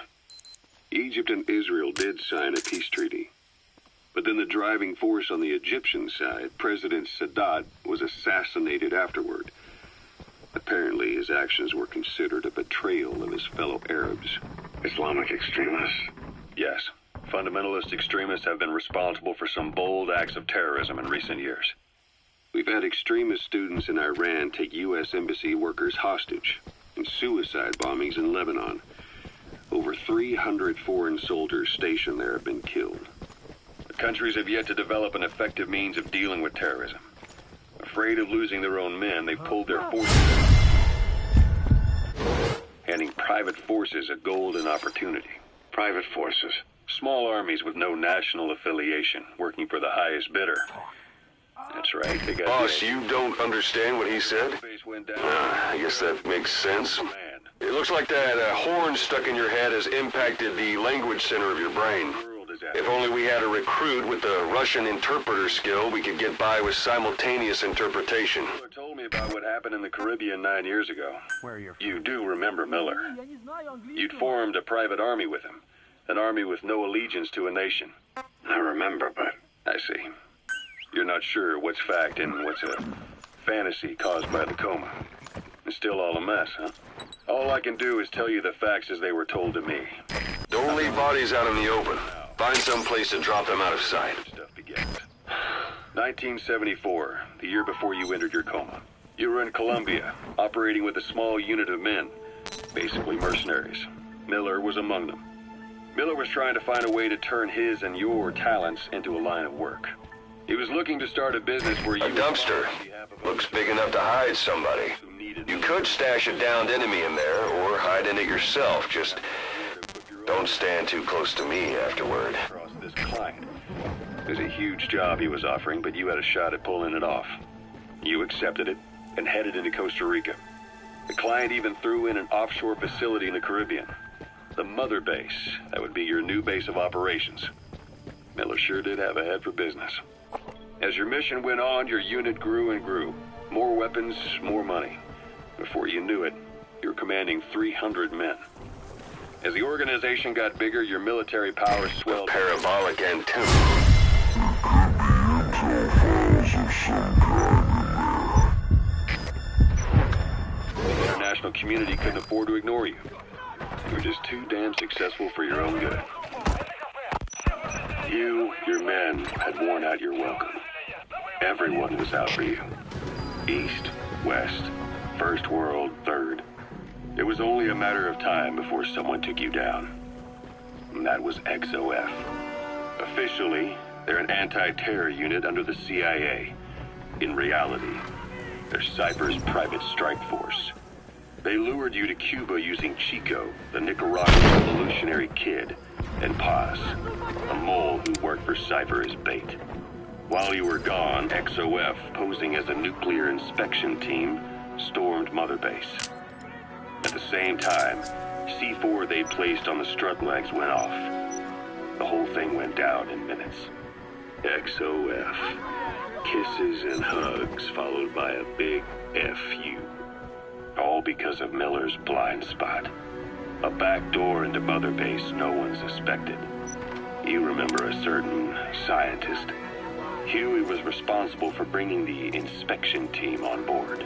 Egypt and Israel did sign a peace treaty. But then the driving force on the Egyptian side, President Sadat, was assassinated afterward. Apparently, his actions were considered a betrayal of his fellow Arabs. Islamic extremists? Yes. Fundamentalist extremists have been responsible for some bold acts of terrorism in recent years. We've had extremist students in Iran take U.S. embassy workers hostage, and suicide bombings in Lebanon. Over 300 foreign soldiers stationed there have been killed. Countries have yet to develop an effective means of dealing with terrorism. Afraid of losing their own men, they pulled their forces in, handing private forces a golden opportunity. Private forces? Small armies with no national affiliation, working for the highest bidder. That's right, they got... Boss, you don't understand what he said? I guess that makes sense. It looks like that horn stuck in your head has impacted the language center of your brain. If only we had a recruit with the Russian interpreter skill, we could get by with simultaneous interpretation. Miller told me about what happened in the Caribbean 9 years ago. You do remember Miller. You'd formed a private army with him. An army with no allegiance to a nation. I remember, but... I see. You're not sure what's fact and what's a fantasy caused by the coma. It's still all a mess, huh? All I can do is tell you the facts as they were told to me. Don't leave bodies out in the open. Find some place to drop them out of sight. Stuff begins. 1974, the year before you entered your coma. You were in Colombia, operating with a small unit of men, basically mercenaries. Miller was among them. Miller was trying to find a way to turn his and your talents into a line of work. He was looking to start a business where you... A dumpster. Looks big enough to hide somebody. You could stash a downed enemy in there, or hide in it yourself. Just don't stand too close to me afterward. This client. It was a huge job he was offering, but you had a shot at pulling it off. You accepted it and headed into Costa Rica. The client even threw in an offshore facility in the Caribbean. The mother base. That would be your new base of operations. Miller sure did have a head for business. As your mission went on, your unit grew and grew. More weapons, more money. Before you knew it, you were commanding 300 men. As the organization got bigger, your military powers swelled. Parabolic antenna. The international community couldn't afford to ignore you. You were just too damn successful for your own good. You, your men, had worn out your welcome. Everyone was out for you. East, West, First World, Third. It was only a matter of time before someone took you down. And that was XOF. Officially, they're an anti-terror unit under the CIA. In reality, they're Cypher's private strike force. They lured you to Cuba using Chico, the Nicaraguan revolutionary kid, and Paz, a mole who worked for Cypher as bait. While you were gone, XOF, posing as a nuclear inspection team, stormed Mother Base. At the same time, C4 they'd placed on the strut legs went off. The whole thing went down in minutes. XOF. Kisses and hugs followed by a big F.U. All because of Miller's blind spot. A back door into Mother Base no one suspected. You remember a certain scientist. Huey was responsible for bringing the inspection team on board,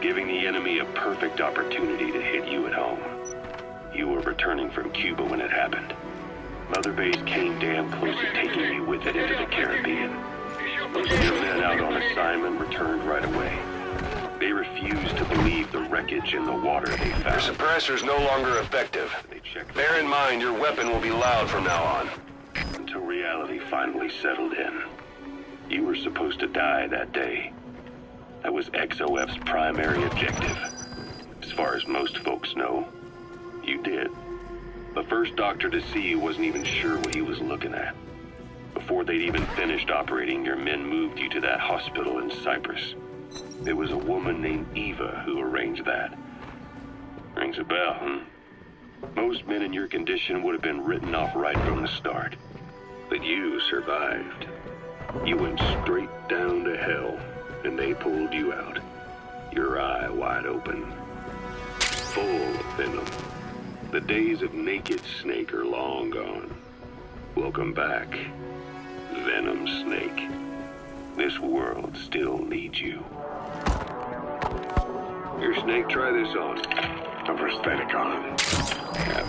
giving the enemy a perfect opportunity to hit you at home. You were returning from Cuba when it happened. Mother Base came damn close to taking you with it into the Caribbean. Most of your men out on assignment returned right away. They refused to believe the wreckage in the water they found. Your suppressor's no longer effective. Bear in mind, your weapon will be loud from now on. Until reality finally settled in. You were supposed to die that day. That was XOF's primary objective. As far as most folks know, you did. The first doctor to see you wasn't even sure what he was looking at. Before they'd even finished operating, your men moved you to that hospital in Cyprus. There was a woman named Eva who arranged that. Rings a bell, huh? Most men in your condition would have been written off right from the start. But you survived. You went straight down to hell, and they pulled you out. Your eye wide open. Full of venom. The days of naked Snake are long gone. Welcome back, Venom Snake. This world still needs you. Here, Snake, try this on. A prosthetic on.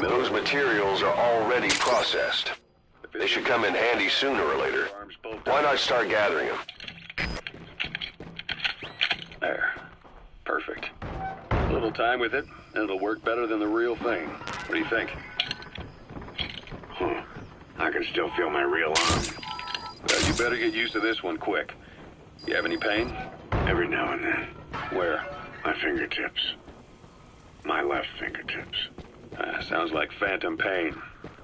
Those materials are already processed. They should come in handy sooner or later. Why not start gathering them? There. Perfect. A little time with it, and it'll work better than the real thing. What do you think? I can still feel my real arm. Well, you better get used to this one quick. You have any pain? Every now and then. Where? My fingertips. My left fingertips. Sounds like phantom pain.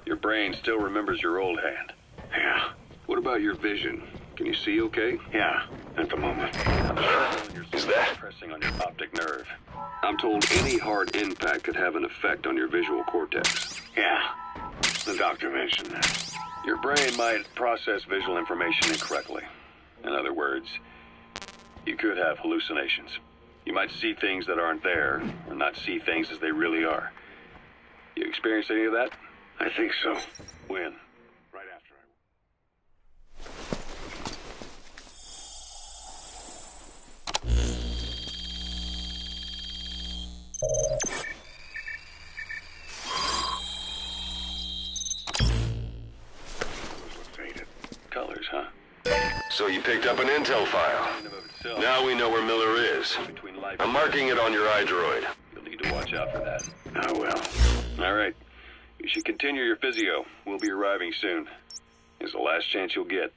Your brain still remembers your old hand. Yeah. What about your vision? Can you see okay? Yeah, at the moment. Is that? Pressing on your optic nerve. I'm told any hard impact could have an effect on your visual cortex. Yeah. The doctor mentioned that. Your brain might process visual information incorrectly. In other words, you could have hallucinations. You might see things that aren't there, or not see things as they really are. You experience any of that? I think so. When? Right after Colors, huh? So you picked up an intel file. Now we know where Miller is. I'm marking it on your iDroid. You'll need to watch out for that. I will. All right. You should continue your physio. We'll be arriving soon. It's the last chance you'll get.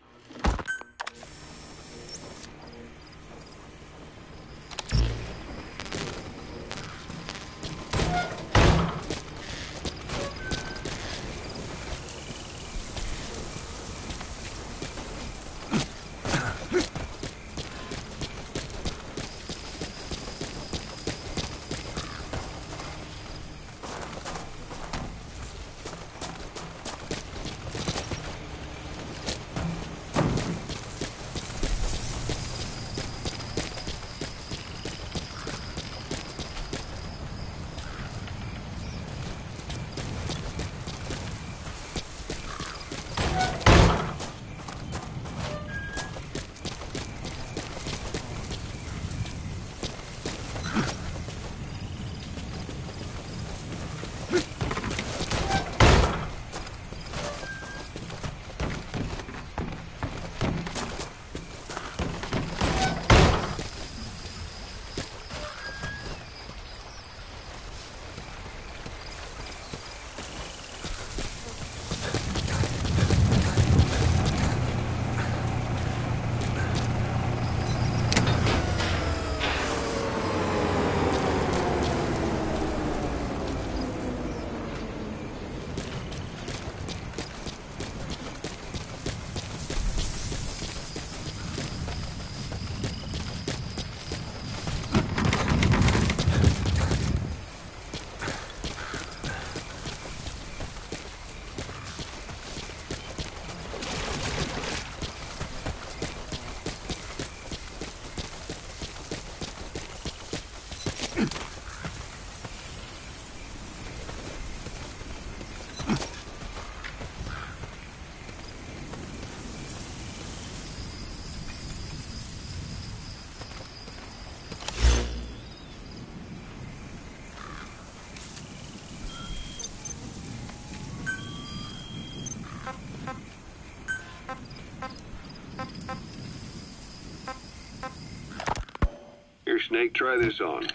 Here, Snake, try this on.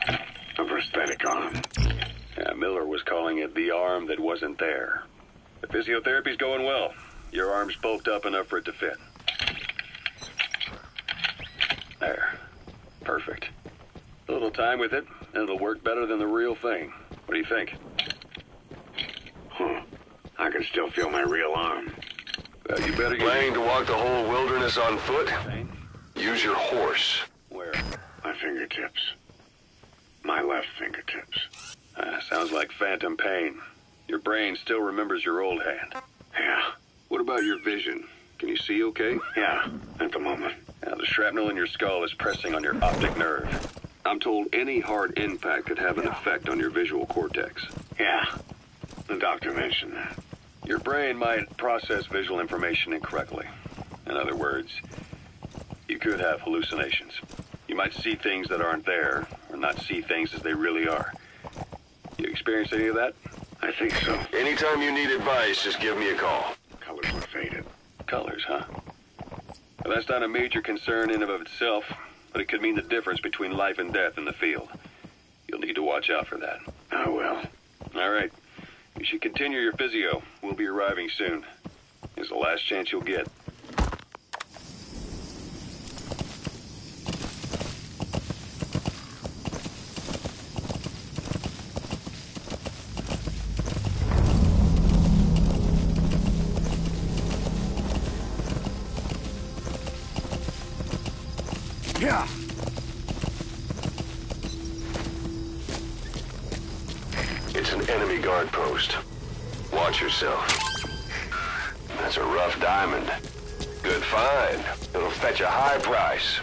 A prosthetic arm. Yeah, Miller was calling it the arm that wasn't there. The physiotherapy's going well. Your arm's bulked up enough for it to fit. There. Perfect. A little time with it, and it'll work better than the real thing. What do you think? I can still feel my real arm. Well, you better get... Planning to walk the whole wilderness on foot? Use your horse. Where? My fingertips. My left fingertips. Sounds like phantom pain. Your brain still remembers your old hand. Yeah. What about your vision? Can you see okay? Yeah, at the moment. Now, the shrapnel in your skull is pressing on your optic nerve. I'm told any hard impact could have an effect on your visual cortex. Yeah, the doctor mentioned that. Your brain might process visual information incorrectly. In other words, you could have hallucinations. You might see things that aren't there, or not see things as they really are. You experience any of that? I think so. Anytime you need advice, just give me a call. Colors were faded. Colors, huh? Well, that's not a major concern in and of itself, but it could mean the difference between life and death in the field. You'll need to watch out for that. I will. All right. You should continue your physio. We'll be arriving soon. It's the last chance you'll get. Yeah. It's an enemy guard post. Watch yourself. That's a rough diamond. Good find. It'll fetch a high price.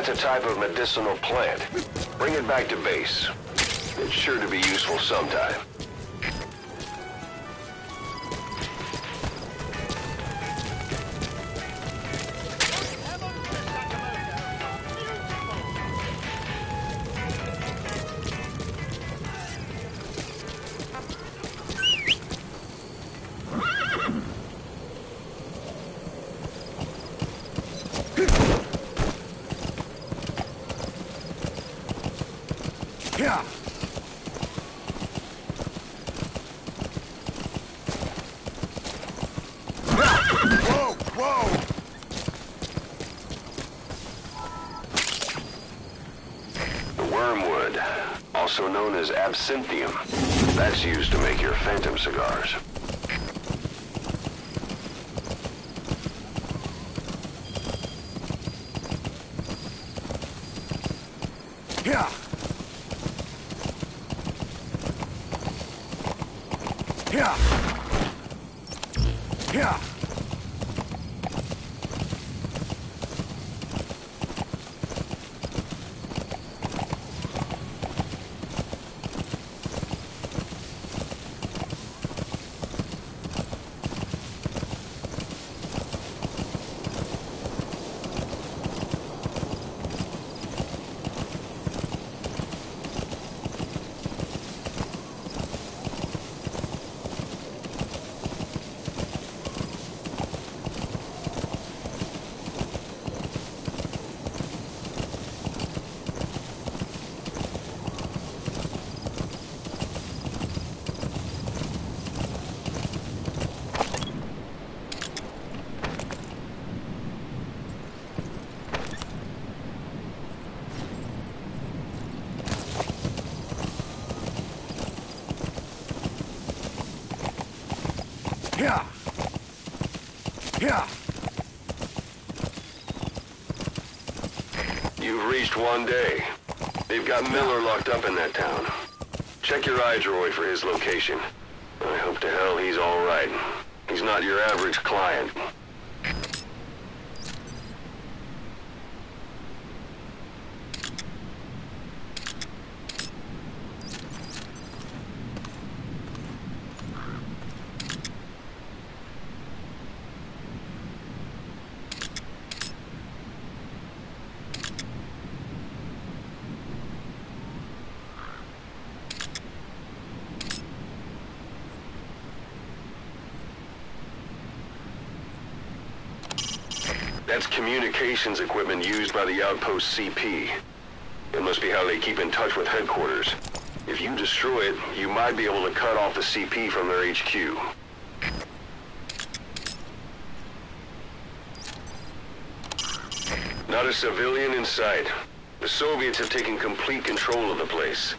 That's a type of medicinal plant. Bring it back to base. It's sure to be useful sometime. Wormwood, also known as absinthium. That's used to make your phantom cigars. Yeah. Yeah. Yeah. Yeah. Yeah. You've reached one day. They've got Miller locked up in that town. Check your iDroid for his location. I hope to hell he's all right. He's not your average client. That's communications equipment used by the outpost CP. It must be how they keep in touch with headquarters. If you destroy it, you might be able to cut off the CP from their HQ. Not a civilian in sight. The Soviets have taken complete control of the place.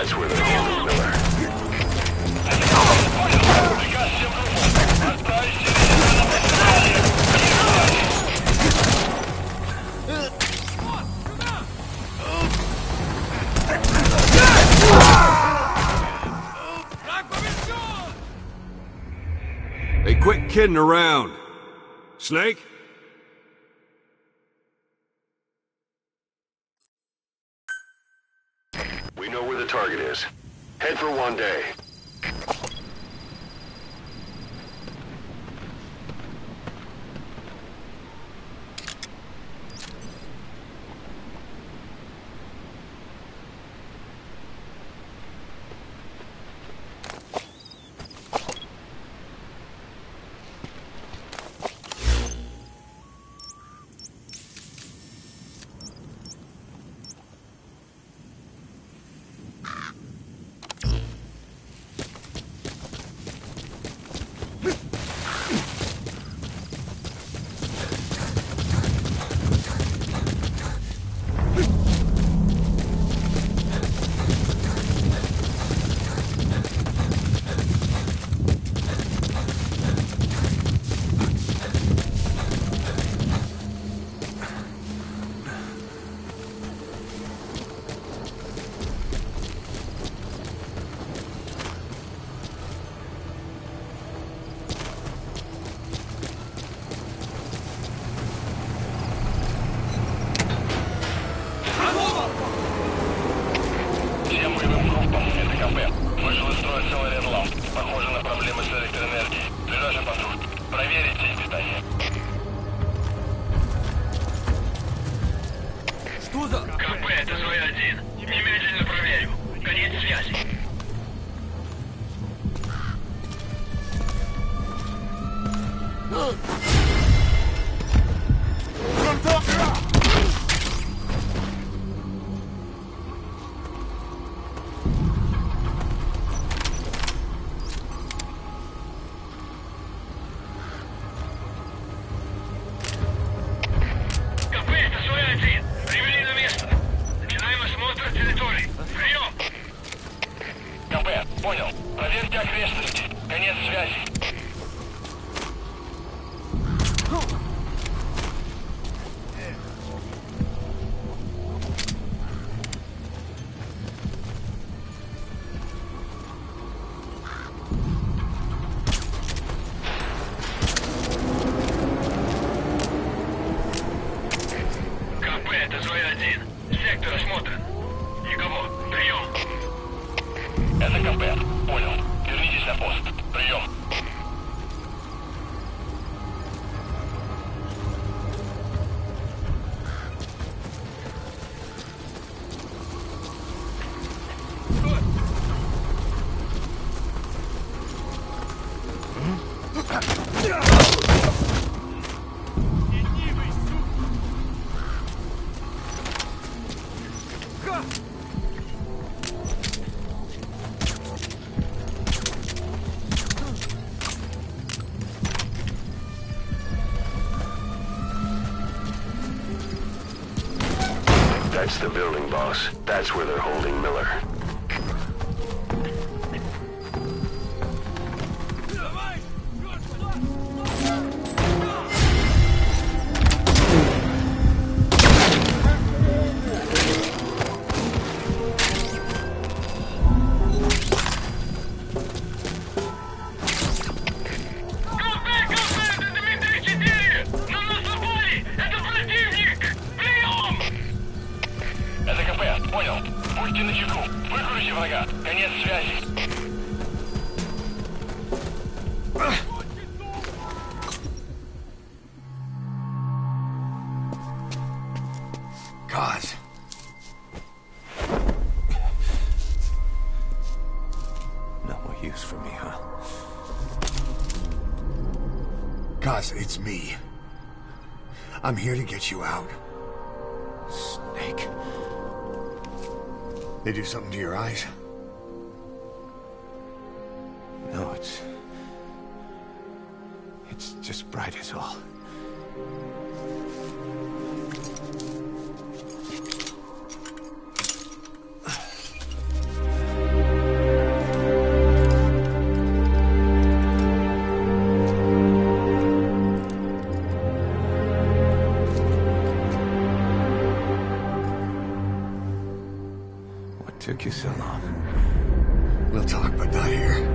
That's where they're holding Miller. Hey, quit kidding around. Snake? We know where the target is. Head for one day. That's the building, boss. That's where they're holding Miller. God. Boss, it's me. I'm here to get you out. Snake. They do something to your eyes? No, it's just bright as all. What took you so long? We'll talk, but not here.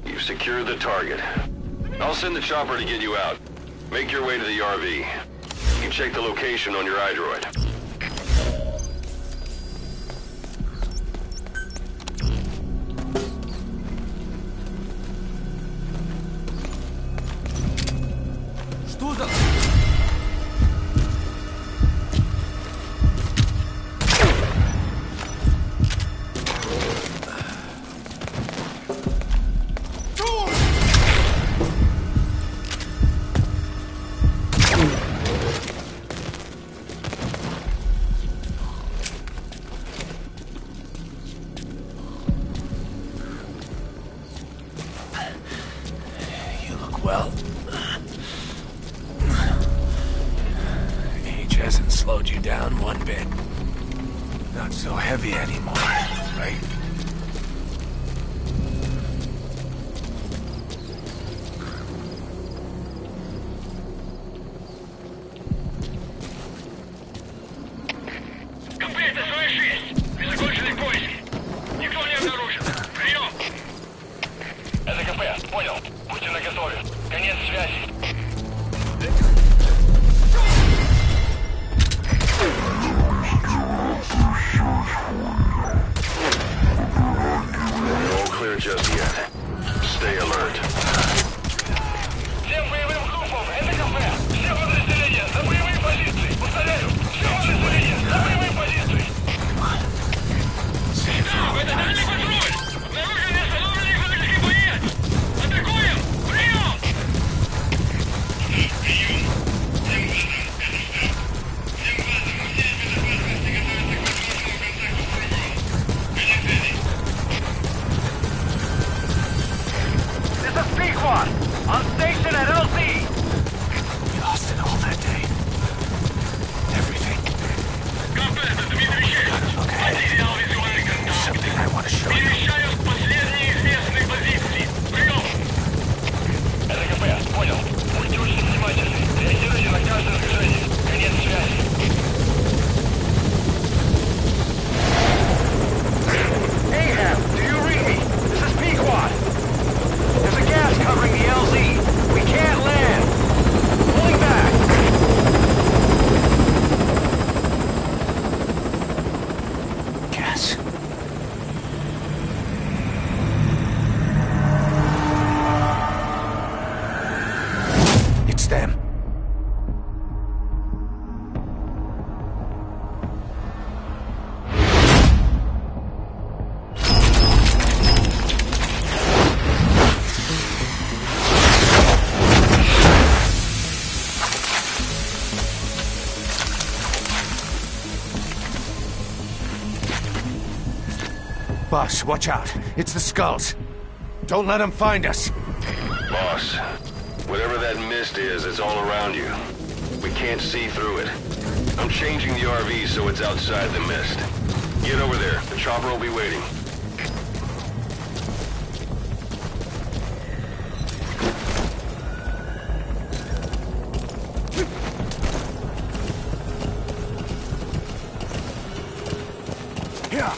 You've secured the target. I'll send the chopper to get you out. Make your way to the RV. You can check the location on your iDroid. Well, age hasn't slowed you down one bit. Not so heavy anymore, right? On station at LZ! We lost it all that day. Everything. Okay. There's something I want to show you. ЛКП, понял. Будьте очень внимательны. Реагируйте на каждое движение. Конец связи. Ahab, do you read me? This is Pequod. There's a gas covering the LZ. We can't land. Pulling back. Gas. It's them. Boss, watch out. It's the skulls. Don't let them find us. Boss, whatever that mist is, it's all around you. We can't see through it. I'm changing the RV so it's outside the mist. Get over there. The chopper will be waiting. Here.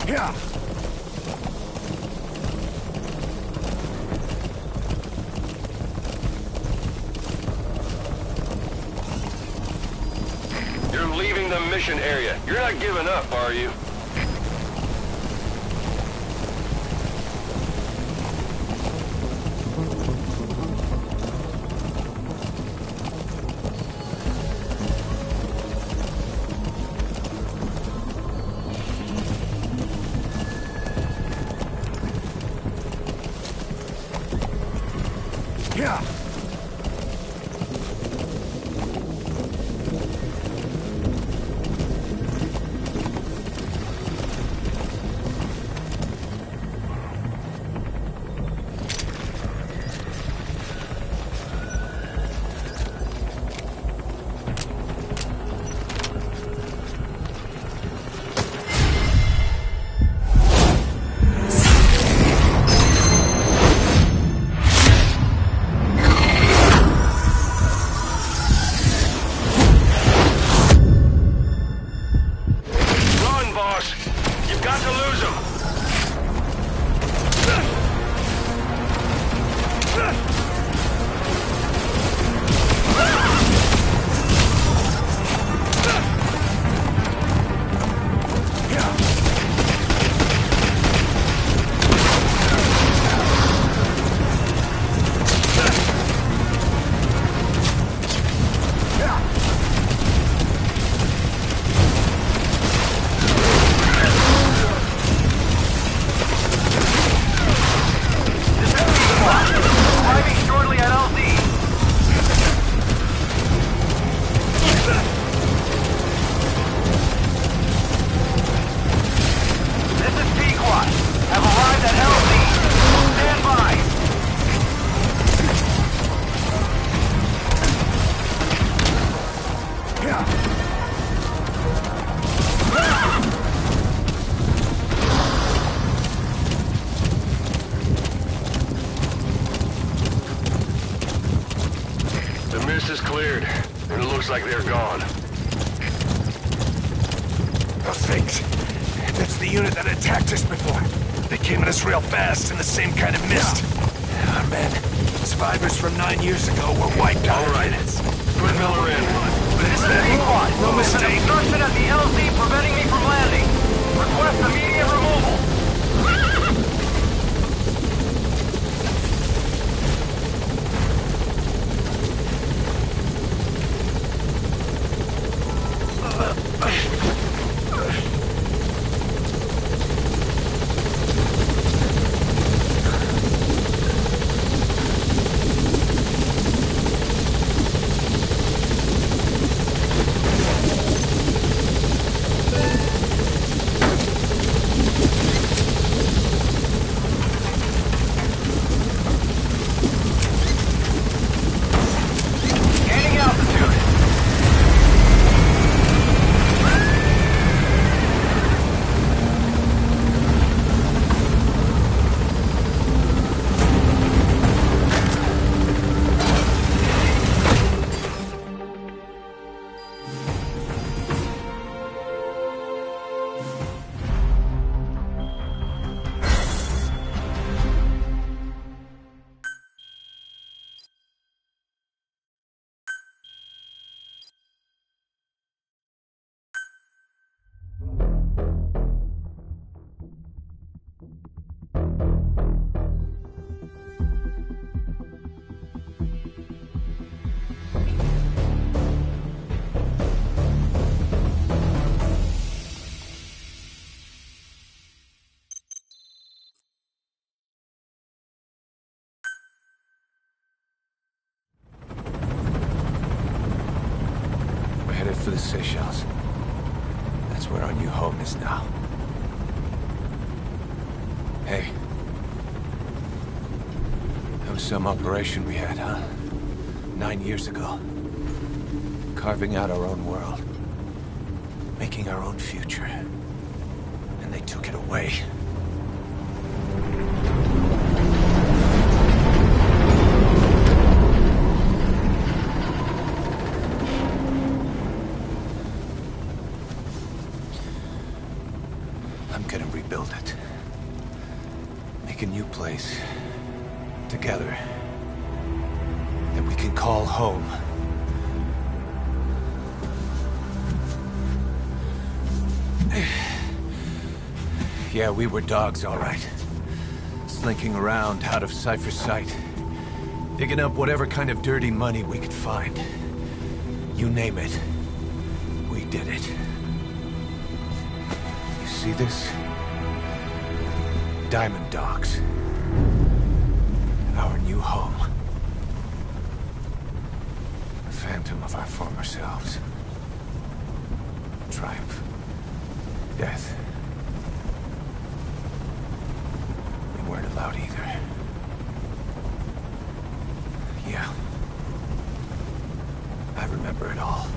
Here. You're leaving the mission area. You're not giving up, are you? Yeah. Is cleared, and it looks like they're gone. Those things. That's the unit that attacked us before. They came at us real fast in the same kind of mist. Our men, survivors from 9 years ago, were wiped out in minutes. Put Miller in. But is that no mistake? Obstruction at the LZ preventing me from landing. Request immediate removal. For the Seychelles. That's where our new home is now. Hey. That was some operation we had, huh? 9 years ago. Carving out our own world. Making our own future. And they took it away. Build it. Make a new place. Together. That we can call home. Yeah, we were dogs, all right. Slinking around out of Cypher's sight. Digging up whatever kind of dirty money we could find. You name it. We did it. You see this? Diamond Dogs. Our new home. A phantom of our former selves. Triumph. Death. We weren't allowed either. Yeah. I remember it all.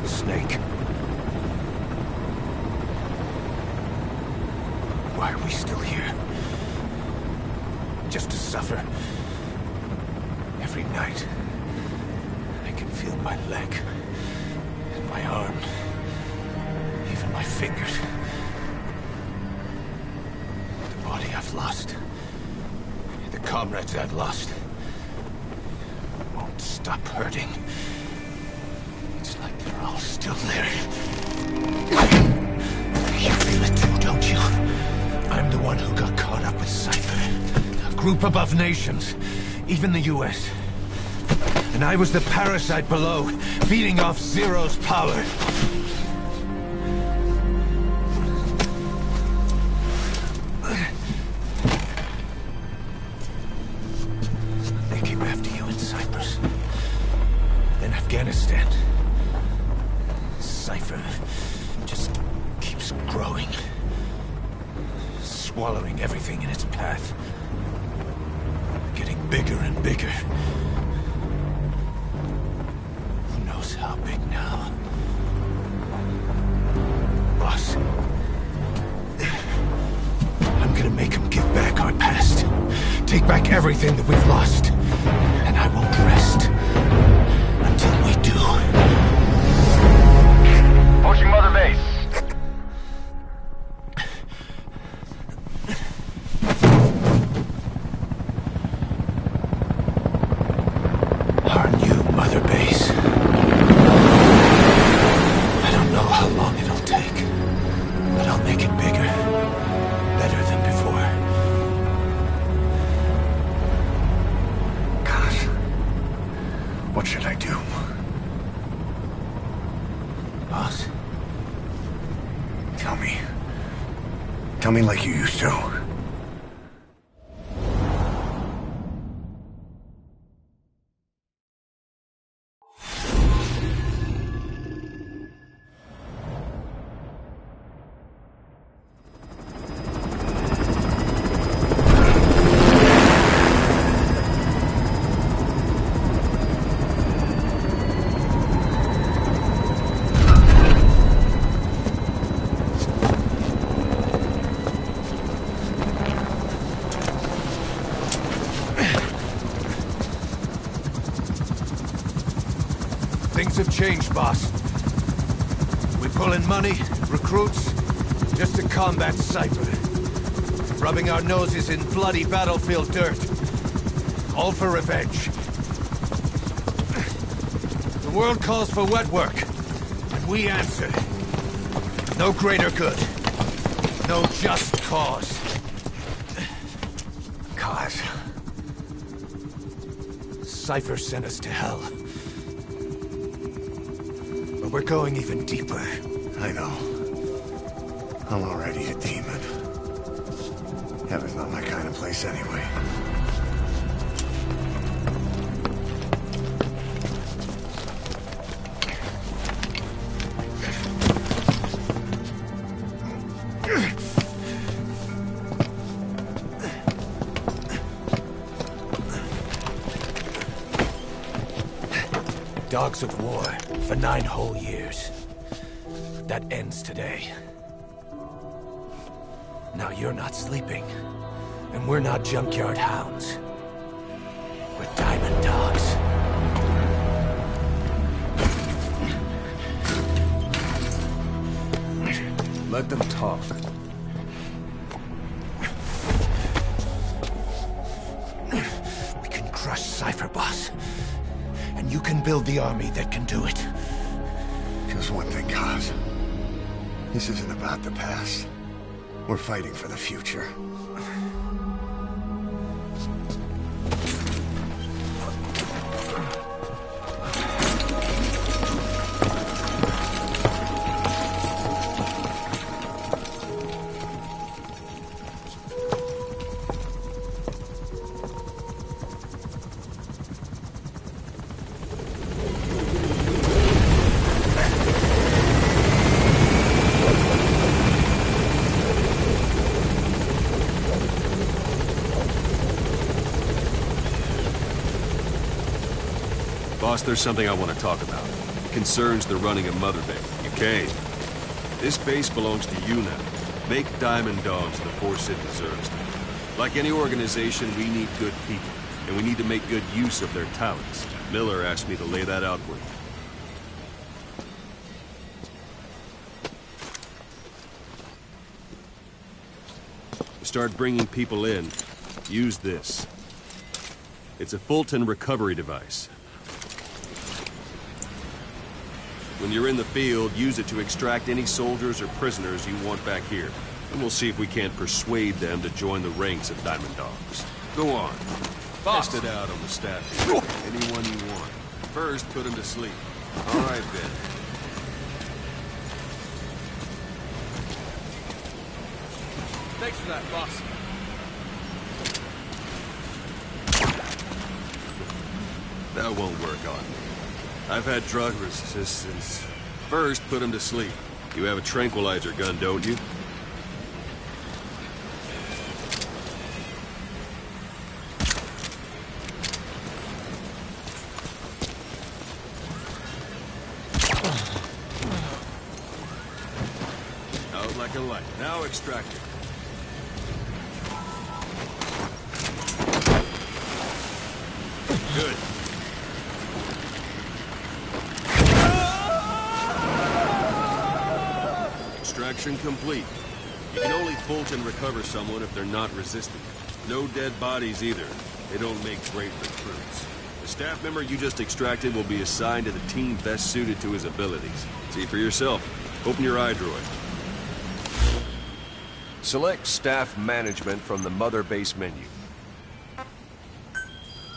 Snake. Why are we still here? Just to suffer? Every night, I can feel my leg, and my arm, even my fingers. The body I've lost, the comrades I've lost, won't stop hurting. It's like they're all still there. You feel it too, don't you? I'm the one who got caught up with Cypher. A group above nations, even the US. And I was the parasite below, feeding off Zero's power. They came after you in Cyprus. Then Afghanistan. Cypher just keeps growing. Swallowing everything in its path. Getting bigger and bigger. Who knows how big now? Boss. I'm gonna make him give back our past. Take back everything that we've lost. And I won't rest until we do. Approaching Mother Base. Our new Mother Base. I don't know how long it'll take, but I'll make it bigger. Better than before. God. What should I do? Boss? Tell me. Tell me like you used to. changed, boss. We pull in money, recruits, just to combat Cypher. Rubbing our noses in bloody battlefield dirt. All for revenge. The world calls for wet work, and we answer. No greater good. No just cause. Cause. Cypher sent us to hell. But we're going even deeper. I know. I'm already a demon. Heaven's not my kind of place anyway. Dogs of war for 9 whole years. That ends today. Now you're not sleeping, and we're not junkyard hounds. We're diamond dogs. Let them talk. We can crush Cypher, boss. And you can build the army that can do it. Just one thing, Kaz. This isn't about the past. We're fighting for the future. Boss, there's something I want to talk about. It concerns the running of Mother Base. You came. This base belongs to you now. Make Diamond Dogs the force it deserves. Like any organization, we need good people, and we need to make good use of their talents. Miller asked me to lay that out for you. To start bringing people in, use this. It's a Fulton recovery device. When you're in the field, use it to extract any soldiers or prisoners you want back here. And we'll see if we can't persuade them to join the ranks of Diamond Dogs. Go on. Boss. Test it out on the staff here. Anyone you want. First, put him to sleep. All right, then. Thanks for that, boss. That won't work on me. I've had drug resistance. First, put him to sleep. You have a tranquilizer gun, don't you? Out like a light. Now extract it. Good. Extraction complete. You can only Fulton recover someone if they're not resistant. No dead bodies either. They don't make great recruits. The staff member you just extracted will be assigned to the team best suited to his abilities. See for yourself. Open your iDroid. Select staff management from the Mother Base menu.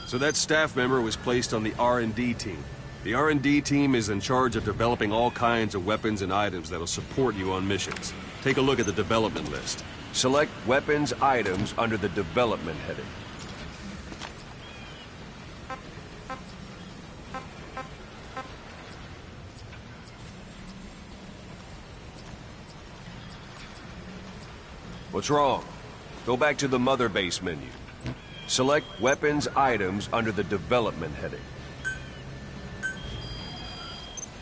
So that staff member was placed on the R&D team. The R&D team is in charge of developing all kinds of weapons and items that'll support you on missions. Take a look at the development list. Select weapons items under the development heading. What's wrong? Go back to the Mother Base menu. Select weapons items under the development heading.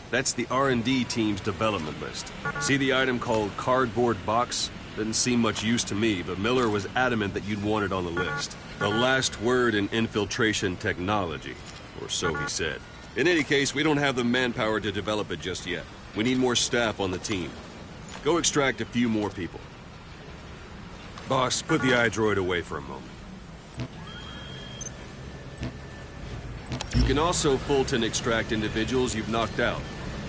That's the R&D team's development list. See the item called cardboard box? Didn't seem much use to me, but Miller was adamant that you'd want it on the list. The last word in infiltration technology, or so he said. In any case, we don't have the manpower to develop it just yet. We need more staff on the team. Go extract a few more people. Boss, put the iDroid away for a moment. You can also Fulton extract individuals you've knocked out.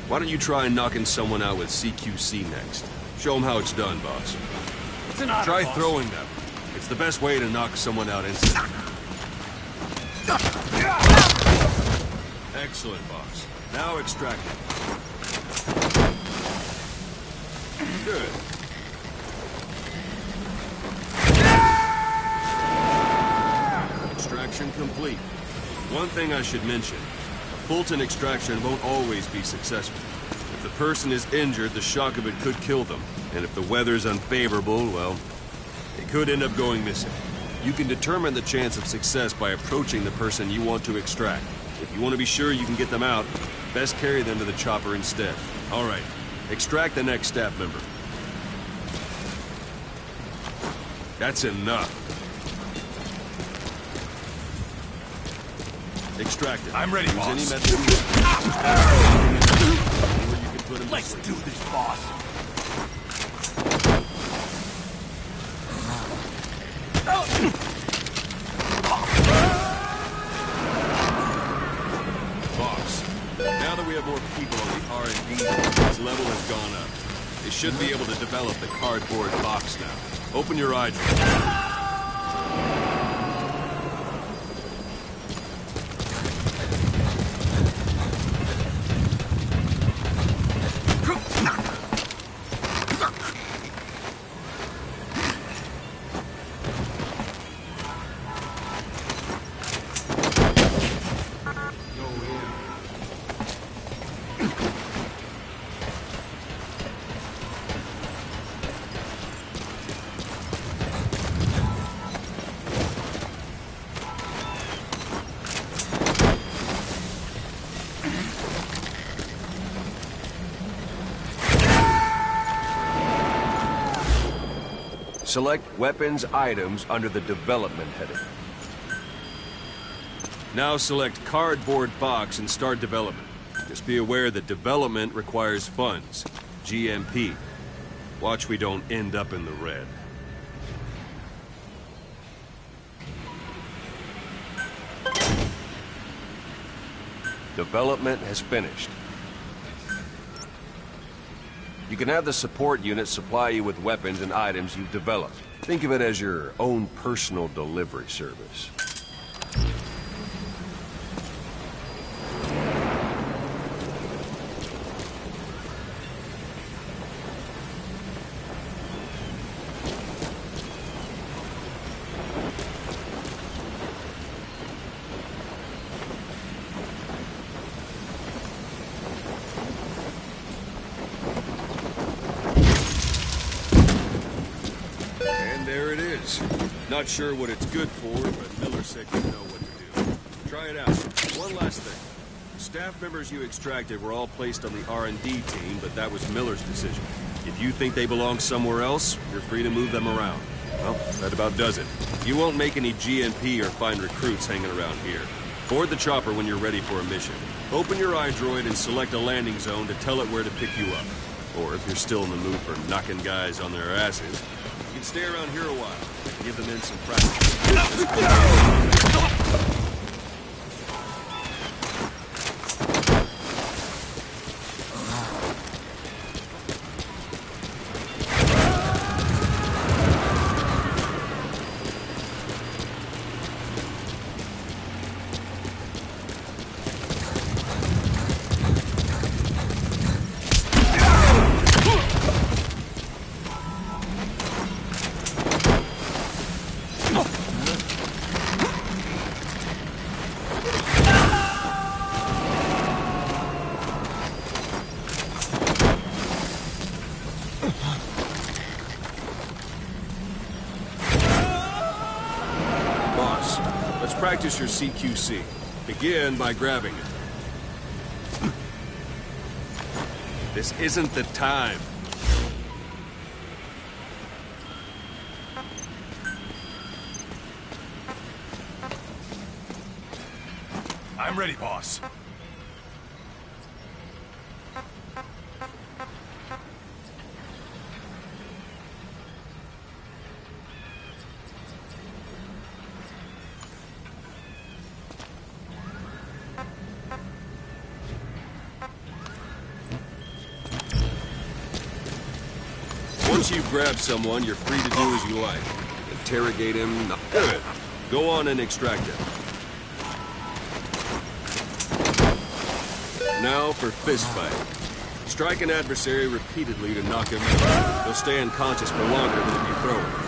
Why don't you try knocking someone out with CQC next? Show them how it's done, boss. It's an honor, Try boss. throwing them. It's the best way to knock someone out instantly. Excellent, boss. Now extract it. Good. Extraction complete. One thing I should mention. A Fulton extraction won't always be successful. If the person is injured, the shock of it could kill them. And if the weather's unfavorable, well, it could end up going missing. You can determine the chance of success by approaching the person you want to extract. If you want to be sure you can get them out, best carry them to the chopper instead. All right, extract the next staff member. That's enough. Extract it. I'm ready, boss. Use any method you can put him Let's do this, boss. Boss, now that we have more people on the R&D, its level has gone up. They should be able to develop the cardboard box now. Open your eye. Select Weapons Items under the Development heading. Now select Cardboard Box and start development. Just be aware that development requires funds. GMP. Watch we don't end up in the red. Development has finished. You can have the support unit supply you with weapons and items you've developed. Think of it as your own personal delivery service. There it is. Not sure what it's good for, but Miller said you know what to do. Try it out. One last thing. The staff members you extracted were all placed on the R&D team, but that was Miller's decision. If you think they belong somewhere else, you're free to move them around. Well, that about does it. You won't make any GMP or find recruits hanging around here. Board the chopper when you're ready for a mission. Open your iDroid and select a landing zone to tell it where to pick you up. Or if you're still in the mood for knocking guys on their asses, you can stay around here a while. Give the men some practice. Practice your CQC. Begin by grabbing it. This isn't the time. I'm ready, boss. Once you've grabbed someone, you're free to do as you like. Interrogate him. Good. Go on and extract him. Now for fist fight. Strike an adversary repeatedly to knock him out. He'll stay unconscious for longer than if you throw him.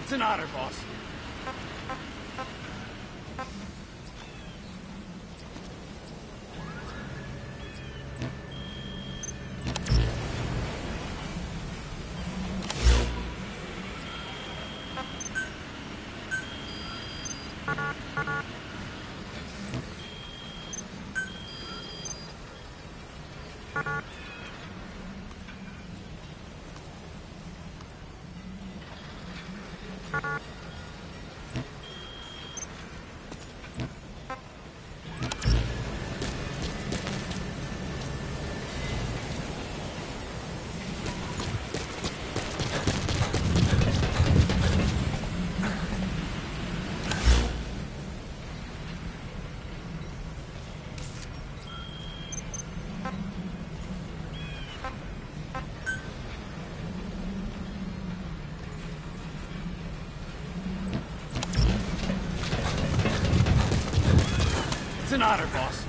It's an honor, boss. It's an honor, boss.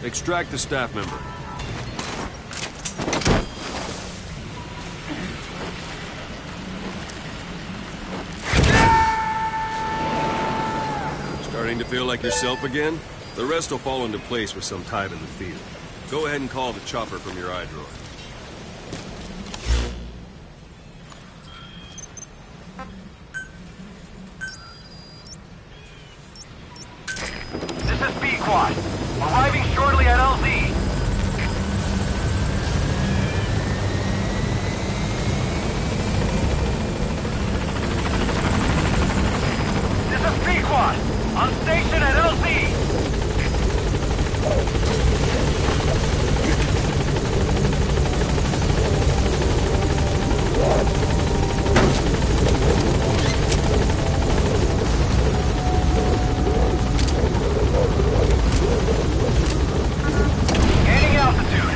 Extract the staff member. Starting to feel like yourself again? The rest will fall into place with some time in the field. Go ahead and call the chopper from your iDroid. This is B-Quad. Arriving shortly at LZ. This is B-Quad. On station at LZ. Gaining altitude.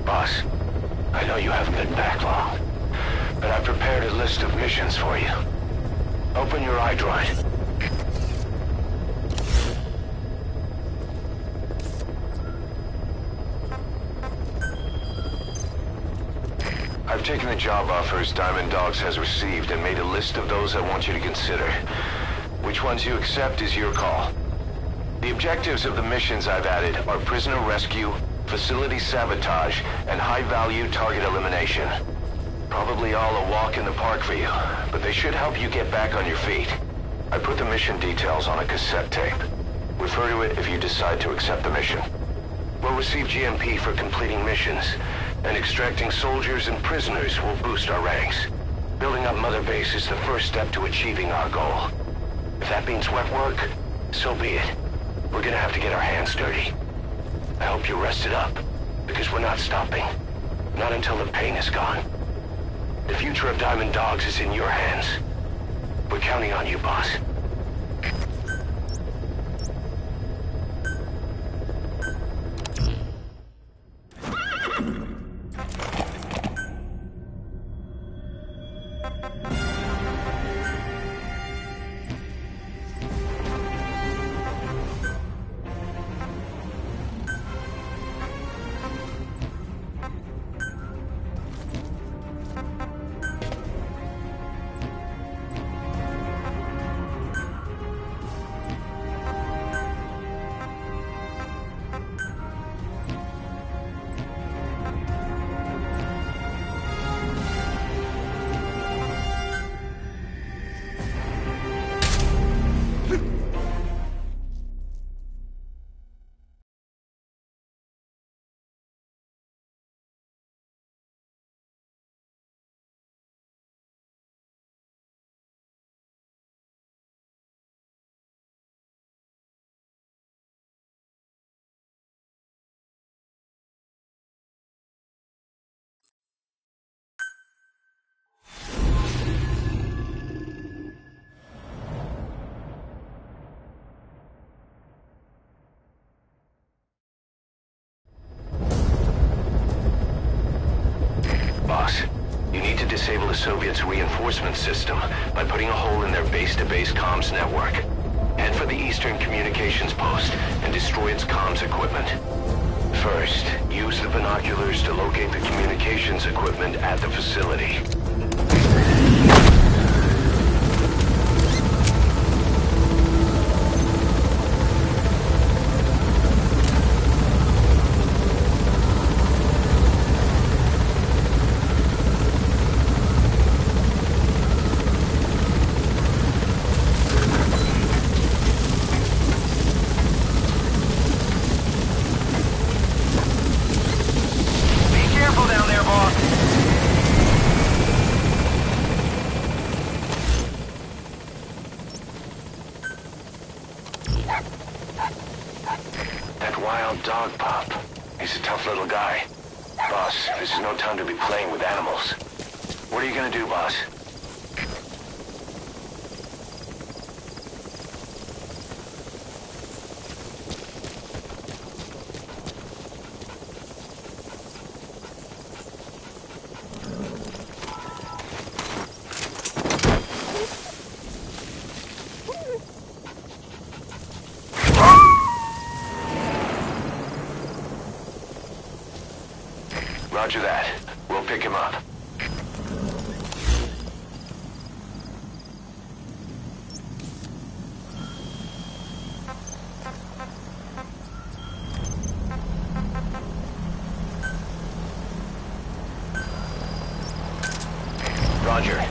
Boss, I know you haven't been back long, but I've prepared a list of missions for you. Open your iDroid. I've taken the job offers Diamond Dogs has received and made a list of those I want you to consider. Which ones you accept is your call. The objectives of the missions I've added are prisoner rescue, facility sabotage, and high-value target elimination. Probably all a walk in the park for you, but they should help you get back on your feet. I put the mission details on a cassette tape. Refer to it if you decide to accept the mission. We'll receive GMP for completing missions, and extracting soldiers and prisoners will boost our ranks. Building up Mother Base is the first step to achieving our goal. If that means wet work, so be it. We're gonna have to get our hands dirty. I hope you're rested up, because we're not stopping. Not until the pain is gone. The future of Diamond Dogs is in your hands. We're counting on you, boss. Boss, you need to disable the Soviets' reinforcement system by putting a hole in their base-to-base comms network. Head for the Eastern Communications Post and destroy its comms equipment. First, use the binoculars to locate the communications equipment at the facility. That wild dog pup. He's a tough little guy. Boss, this is no time to be playing with animals. What are you gonna do, boss? Roger that. We'll pick him up. Roger.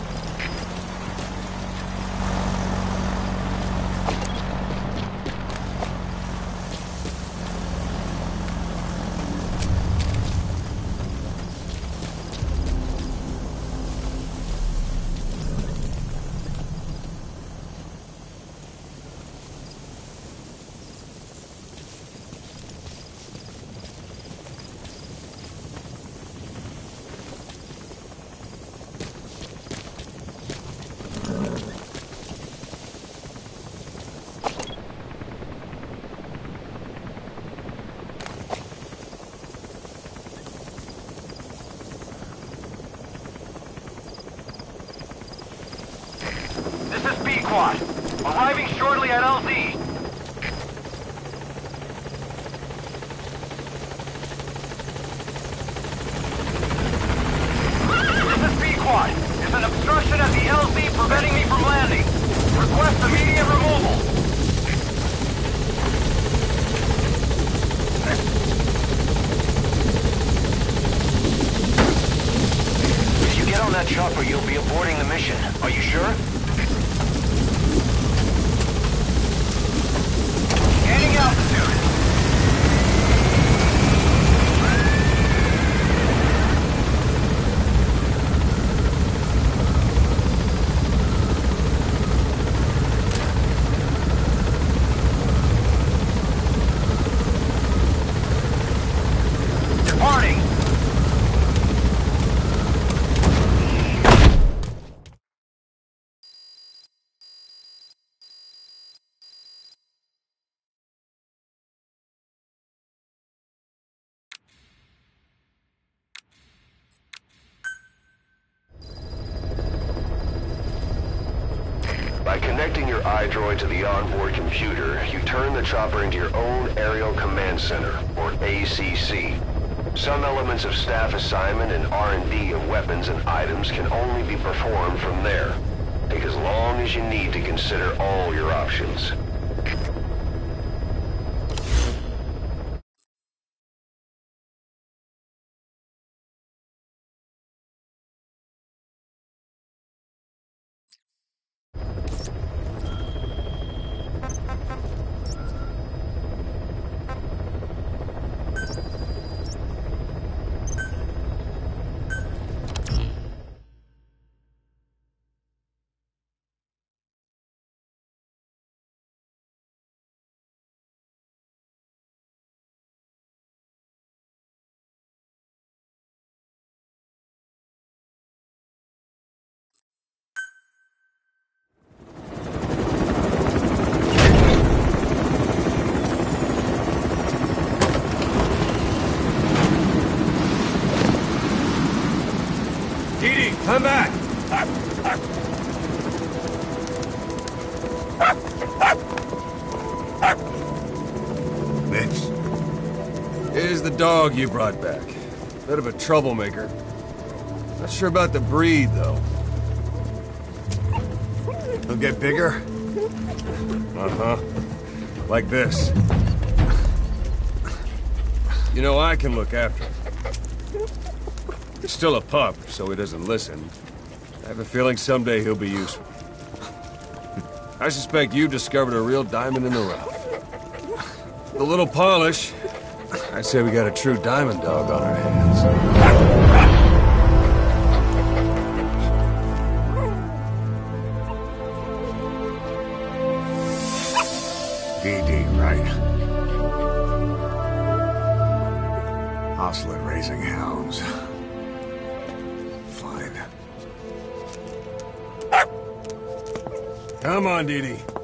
Squad. Arriving shortly at LZ. This is B-Quad. There's an obstruction at the LZ preventing me from landing. Request immediate removal. If you get on that chopper, you'll be aborting the mission. Are you sure? Gaining altitude. Connecting your iDroid to the onboard computer, you turn the chopper into your own Aerial Command Center, or ACC. Some elements of staff assignment and R&D of weapons and items can only be performed from there. Take as long as you need to consider all your options. Come back! Mitch. Here's the dog you brought back. Bit of a troublemaker. Not sure about the breed, though. He'll get bigger? Uh-huh. Like this. You know, I can look after him. He's still a pup, so he doesn't listen. I have a feeling someday he'll be useful. I suspect you discovered a real diamond in the rough. With a little polish, I'd say we got a true diamond dog on our hands. D.D., right? Hostile at raising hounds. Fine. Come on, Dee Dee.